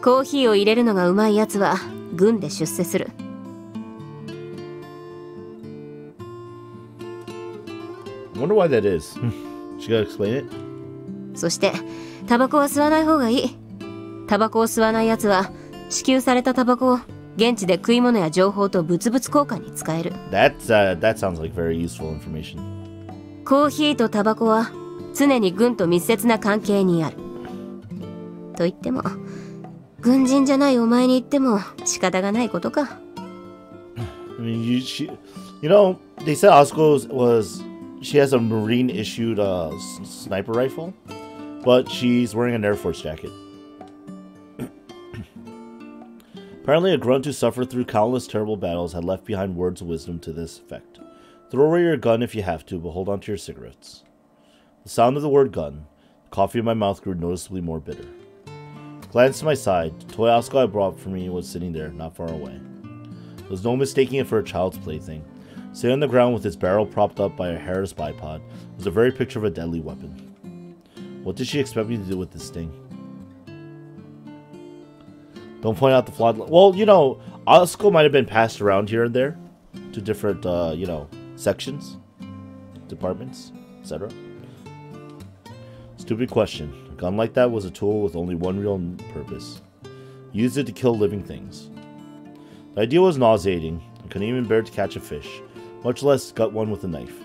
コーヒーを入れるのがうまいやつは軍で出世する。I wonder why that is. She gotta explain it? そしてタバコは吸わない方がいい。タバコを吸わないやつは支給されたタバコを現地で食い物や情報と物々交換に使える。That sounds like very useful information. コーヒーとタバコは常に軍と密接な関係にある。と言っても軍人じゃないお前に言っても仕方がないことか。I mean, you know, they said Asako she has a Marine issued sniper rifle, but she's wearing an Air Force jacket. Apparently, a grunt who suffered through countless terrible battles had left behind words of wisdom to this effect. Throw away your gun if you have to, but hold on to your cigarettes. The sound of the word gun, the coffee in my mouth grew noticeably more bitter. Glanced to my side, the toy Asako I brought for me was sitting there, not far away. There was no mistaking it for a child's plaything. Sitting on the ground with its barrel propped up by a hairless bipod was the very picture of a deadly weapon. What did she expect me to do with this thing? Don't point out the flawed... Well, you know, Asako might have been passed around here and there to different, you know, sections, departments, etc. Stupid question. A gun like that was a tool with only one real purpose. Use it to kill living things. The idea was nauseating. I couldn't even bear to catch a fish, much less gut one with a knife.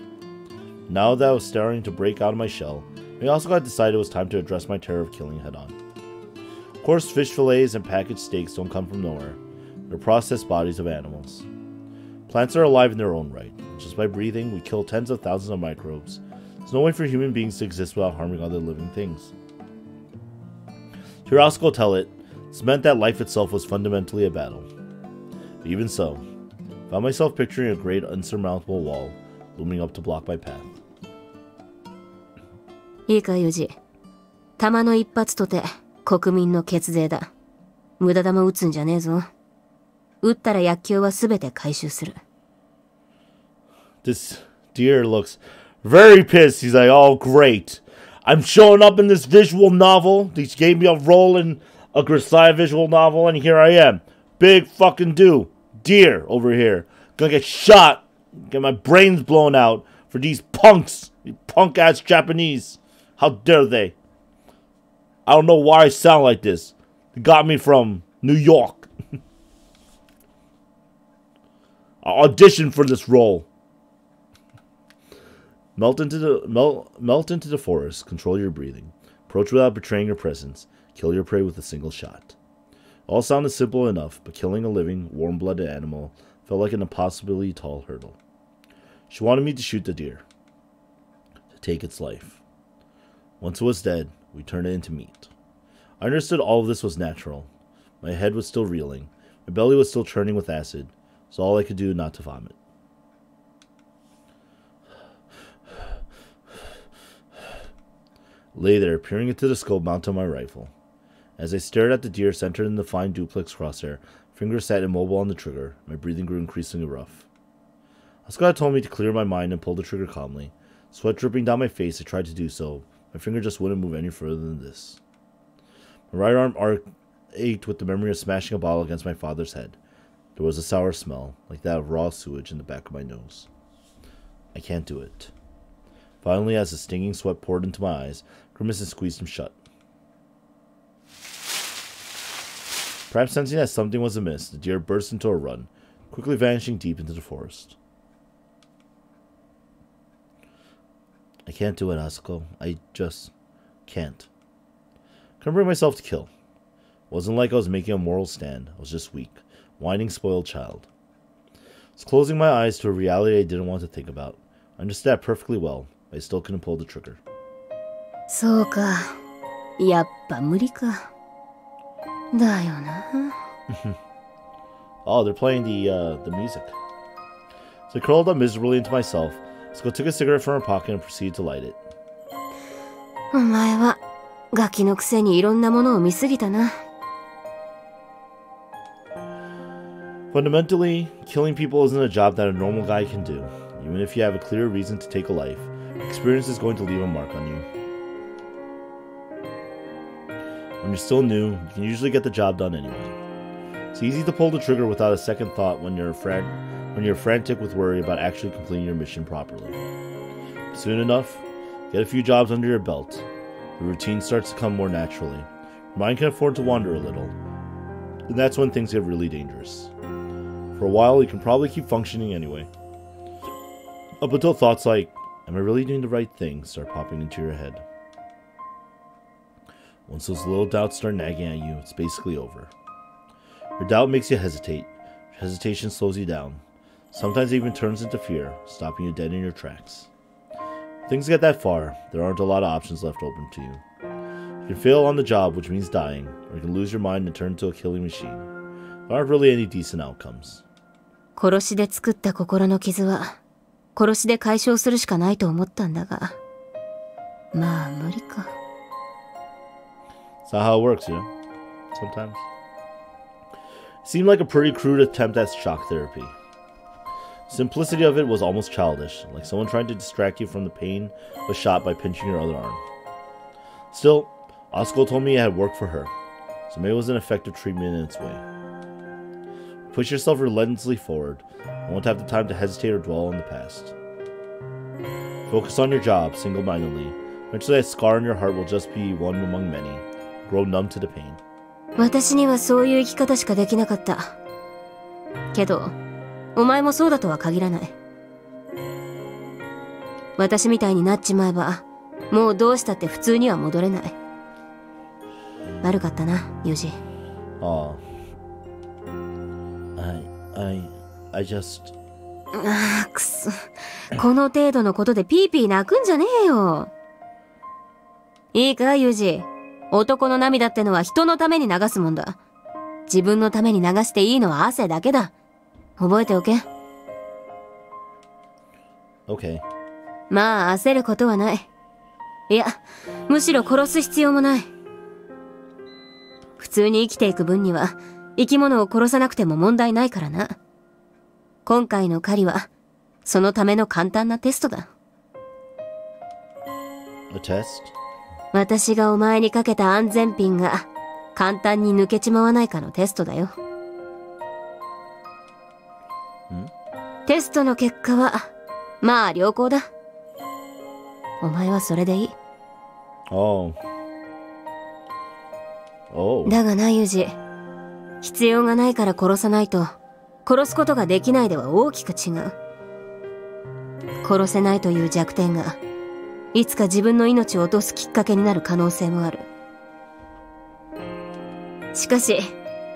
Now that I was starting to break out of my shell, I also got decided it was time to address my terror of killing head on. Of course, fish fillets and packaged steaks don't come from nowhere. They're processed bodies of animals. Plants are alive in their own right. Just by breathing, we kill tens of thousands of microbes. There's no way for human beings to exist without harming other living things. To hear Asako tell it, this meant that life itself was fundamentally a battle. But even so, I found myself picturing a great unsurmountable wall looming up to block my path. いいか、ユージ。弾の一発とて国民の血税だ。無駄弾撃つんじゃねえぞ。撃ったら薬莢はすべて回収する。This deer looks very pissed. He's like, oh great. I'm showing up in this visual novel. They gave me a role in a Grisaia visual novel, and here I am. Big fucking deer over here. Gonna get shot. Get my brains blown out for these punks. These punk-ass Japanese. How dare they? I don't know why I sound like this. They got me from New York. I auditioned for this role. Melt into the forest. Control your breathing. Approach without betraying your presence. Kill your prey with a single shot. All sounded simple enough, but killing a living, warm-blooded animal felt like an impossibly tall hurdle. She wanted me to shoot the deer. To take its life. Once it was dead, we turned it into meat. I understood all of this was natural. My head was still reeling. My belly was still churning with acid. So all I could do not to vomit. Lay there, peering into the scope mounted on my rifle. As I stared at the deer centered in the fine duplex crosshair, fingers sat immobile on the trigger. My breathing grew increasingly rough. Asako told me to clear my mind and pull the trigger calmly. Sweat dripping down my face, I tried to do so. My finger just wouldn't move any further than this. My right arm ached with the memory of smashing a bottle against my father's head. There was a sour smell, like that of raw sewage in the back of my nose. I can't do it. Finally, as the stinging sweat poured into my eyes, grimaces squeezed them shut. Perhaps sensing that something was amiss, the deer burst into a run, quickly vanishing deep into the forest. I can't do it, Asako. I just can't. Couldn't bring myself to kill. It wasn't like I was making a moral stand. I was just weak, whining, spoiled child. I was closing my eyes to a reality I didn't want to think about. I understood that perfectly well, but I still couldn't pull the trigger. そうか。やっぱ無理か。だよな。Oh, they're playing the music. So I curled up miserably into myself. So I took a cigarette from her pocket and proceeded to light it. お前はガキのくせにいろんなものを見すぎたな。Fundamentally, killing people isn't a job that a normal guy can do. Even if you have a clear reason to take a life, experience is going to leave a mark on you. When you're still new, you can usually get the job done anyway. It's easy to pull the trigger without a second thought when you're frantic with worry about actually completing your mission properly. Soon enough, get a few jobs under your belt. The routine starts to come more naturally. Your mind can afford to wander a little. And that's when things get really dangerous. For a while, you can probably keep functioning anyway. Up until thoughts like, am I really doing the right thing, start popping into your head. Once those little doubts start nagging at you, it's basically over. Your doubt makes you hesitate. Your hesitation slows you down. Sometimes it even turns into fear, stopping you dead in your tracks. If things get that far, there aren't a lot of options left open to you. You can fail on the job, which means dying, or you can lose your mind and turn into a killing machine. There aren't really any decent outcomes. 殺しで作った心の傷は殺しで解消するしかないと思ったんだが、まあ無理か。It's not how it works, you know? Sometimes. It seemed like a pretty crude attempt at shock therapy. The simplicity of it was almost childish, like someone trying to distract you from the pain of a shot by pinching your other arm. Still, Asako told me it had worked for her, so maybe it was an effective treatment in its way. Push yourself relentlessly forward, and won't have the time to hesitate or dwell on the past. Focus on your job, single-mindedly. Eventually that scar in your heart will just be one among many. Grow numb to the pain. 私にはそういう生き方しかできなかった。けど、お前もそうだとは限らない。私みたいになっちまえば、もうどうしたって普通には戻れない。悪かったな、ユージ。I just... ああ、くそ。この程度のことでピーピー泣くんじゃねえよ。いいか、ユージ。男の涙ってのは人のために流すもんだ。自分のために流していいのは汗だけだ。覚えておけ。Okay. まあ、焦ることはない。いや、むしろ殺す必要もない。普通に生きていく分には、生き物を殺さなくても問題ないからな。今回の狩りは、そのための簡単なテストだ。A test? 私がお前にかけた安全ピンが、簡単に抜けちまわないかのテストだよ。テストの結果は、まあ良好だ。お前はそれでいい。だがな、ユージ。必要がないから殺さないと、殺すことができないでは大きく違う。殺せないという弱点が、いつか自分の命を落とすきっかけになる可能性もある。しかし、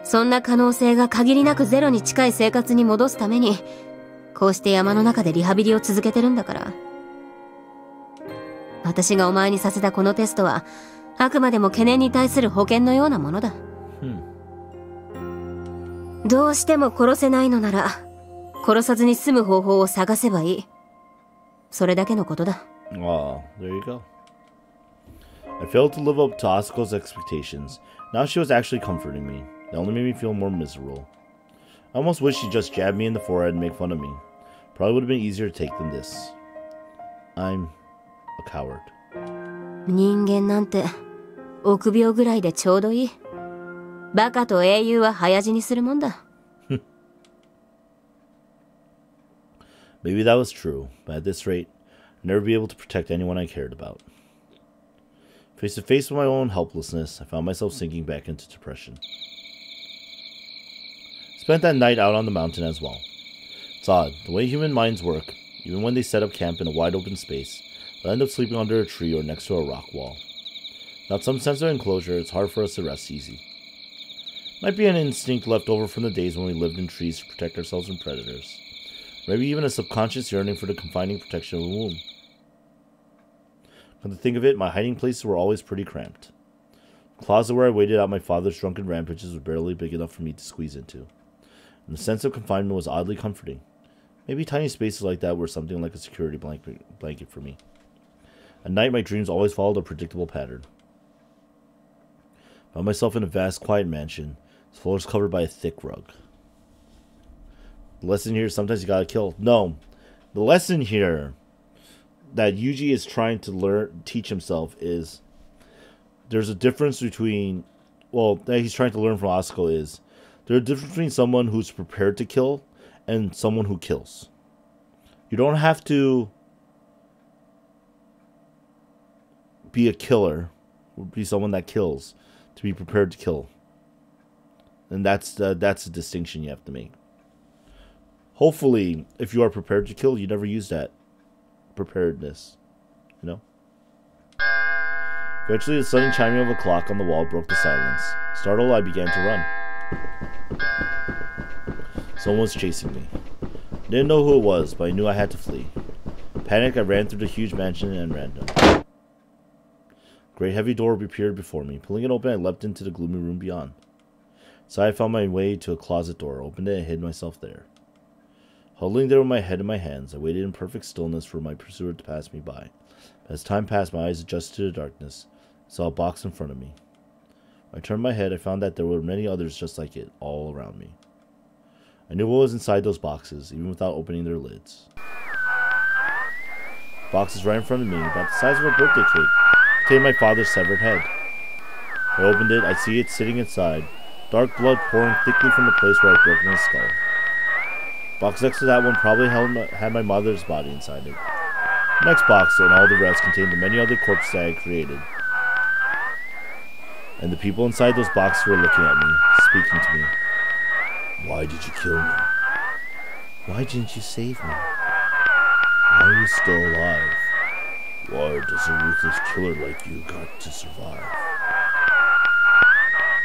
そんな可能性が限りなくゼロに近い生活に戻すために、こうして山の中でリハビリを続けてるんだから。私がお前にさせたこのテストは、あくまでも懸念に対する保険のようなものだ。どうしても殺せないのなら、殺さずに済む方法を探せばいい。それだけのことだ。There you go. I failed to live up to Asako's expectations. Now she was actually comforting me. That only made me feel more miserable. I almost wish she'd just jab me in the forehead and make fun of me. Probably would have been easier to take than this. I'm a coward. 人間なんて、臆病ぐらいでちょうどいい。バカと英雄は早死にするもんだ。Maybe that was true, but at this rate, I'd never be able to protect anyone I cared about. Face to face with my own helplessness, I found myself sinking back into depression. Spent that night out on the mountain as well. It's odd, the way human minds work. Even when they set up camp in a wide open space, they'll end up sleeping under a tree or next to a rock wall. Without some sense of enclosure, it's hard for us to rest easy. Might be an instinct left over from the days when we lived in trees to protect ourselves from predators. Maybe even a subconscious yearning for the confining protection of a womb. Come to think of it, my hiding places were always pretty cramped. The closet where I waited out my father's drunken rampages was barely big enough for me to squeeze into. And the sense of confinement was oddly comforting. Maybe tiny spaces like that were something like a security blanket for me. At night, my dreams always followed a predictable pattern. I found myself in a vast, quiet mansion. Its floors covered by a thick rug. The lesson here is sometimes you gotta kill. No. The lesson here that Yuuji is trying to teach himself is there's a difference between, well, that he's trying to learn from Asako is there's a difference between someone who's prepared to kill and someone who kills. You don't have to be a killer, or be someone that kills, to be prepared to kill. And that's the distinction you have to make. Hopefully, if you are prepared to kill, you never use that preparedness, you know? Eventually, the sudden chiming of a clock on the wall broke the silence. Startled, I began to run. Someone was chasing me. I didn't know who it was, but I knew I had to flee. Panicked, I ran through the huge mansion and ran down. A great heavy door appeared before me. Pulling it open, I leapt into the gloomy room beyond. So I found my way to a closet door, opened it, and hid myself there. Huddling there with my head in my hands, I waited in perfect stillness for my pursuer to pass me by. But as time passed, my eyes adjusted to the darkness. I saw a box in front of me. When I turned my head, I found that there were many others just like it, all around me. I knew what was inside those boxes, even without opening their lids. The box is right in front of me, about the size of a birthday cake, containing my father's severed head. I opened it, I see it sitting inside, dark blood pouring thickly from the place where I'd broken his skull. The box next to that one probably had my mother's body inside it. The next box and all the rest contained the many other corpses I had created. And the people inside those boxes were looking at me, speaking to me. Why did you kill me? Why didn't you save me? Why are you still alive? Why does a ruthless killer like you got to survive?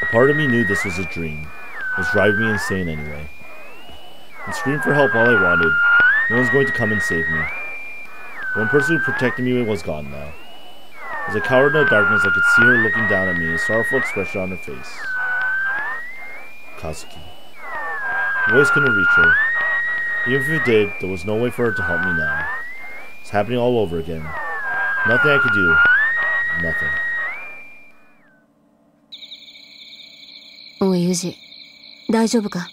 A part of me knew this was a dream. It was driving me insane anyway. I screamed for help all I wanted. No one's going to come and save me. The one person who protected me was gone now. As I cowered in the darkness, I could see her looking down at me, a sorrowful expression on her face. Kazuki. My voice couldn't reach her. Even if it did, there was no way for her to help me now. It's happening all over again. Nothing I could do. Nothing. Oh, Yuuji. 大丈夫か?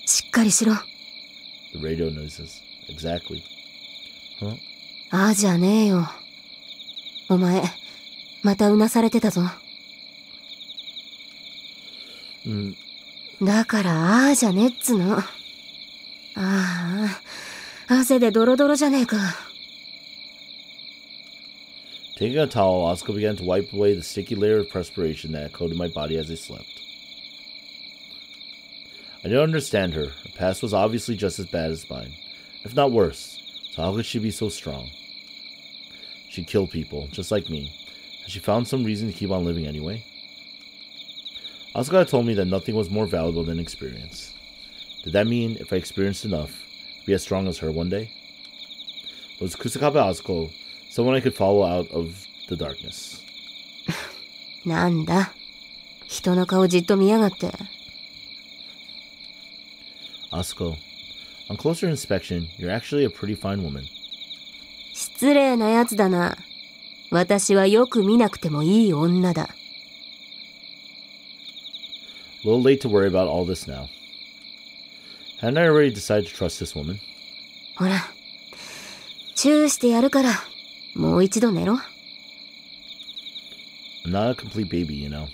しっかりしろ. The radio noises. Exactly. Huh? ああじゃねえよ。お前、またうなされてたぞ。だからああじゃねえっつの。ああ、汗でドロドロじゃねえか。Taking a towel, Asako began to wipe away the sticky layer of perspiration that coated my body as I slept. I didn't understand her. Her past was obviously just as bad as mine, if not worse, so how could she be so strong? She killed people, just like me. Had she found some reason to keep on living anyway? Asako had told me that nothing was more valuable than experience. Did that mean if I experienced enough, I'd be as strong as her one day? Was Kusakabe Asako someone I could follow out of the darkness? なんだ、人の顔じっと見やがって。Asako, on closer inspection, you're actually a pretty fine woman. 失礼なやつだな。私はよく見なくてもいい女だ。A little late to worry about all this now. Hadn't I already decided to trust this woman? ほら、チューしてやるから、もう一度寝ろ。I'm not a complete baby, you know.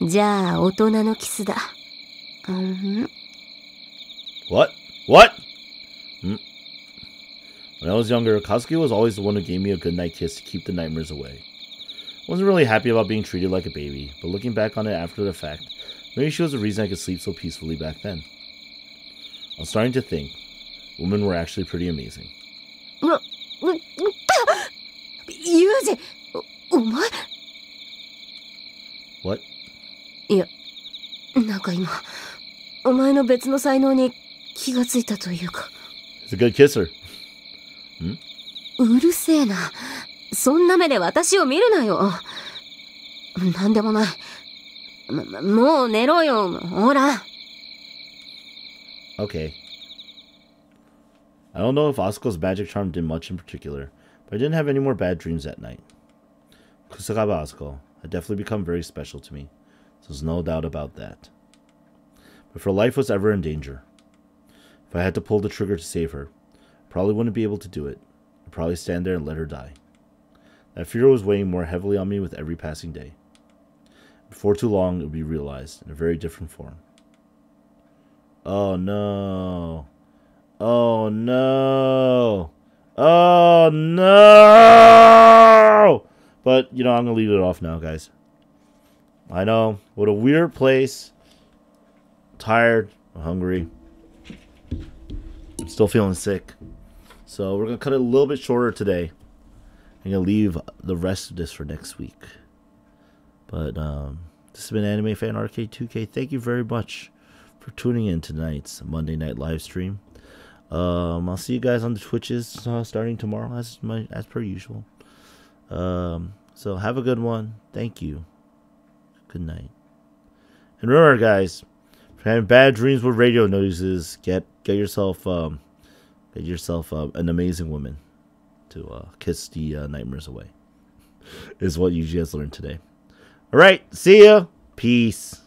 じゃあ、大人のキスだ。What? What? When I was younger, Kazuki was always the one who gave me a goodnight kiss to keep the nightmares away. I wasn't really happy about being treated like a baby, but looking back on it after the fact, maybe she was the reason I could sleep so peacefully back then. I was starting to think, women were actually pretty amazing. ユージ、お前? What? いや、なんか今、お前の別の才能に気がついたというか。He's a good kisser. うるせえな。そんな目で私を見るなよ。なんでもない。もう寝ろよ。ほら。Okay. I don't know if Asako's magic charm did much in particular, but I didn't have any more bad dreams that night. Kusakabe Asako had definitely become very special to me, so there's no doubt about that. But if her life was ever in danger, if I had to pull the trigger to save her, I probably wouldn't be able to do it. I'd probably stand there and let her die. That fear was weighing more heavily on me with every passing day. Before too long, it would be realized in a very different form. Oh no. Oh no. Oh no! But, you know, I'm going to leave it off now, guys. I know. What a weird place. I'm tired. I'm hungry. I'm still feeling sick. So we're going to cut it a little bit shorter today. I'm gonna leave the rest of this for next week. But this has been animefanrk2k. Thank you very much for tuning in tonight's Monday Night Livestream. I'll see you guys on the Twitches starting tomorrow as per usual. So have a good one. Thank you. Good night. And remember, guys, if you're having bad dreams with radio noises, get yourself an amazing woman to kiss the nightmares away. Is what Yuuji has learned today. All right, see ya. Peace.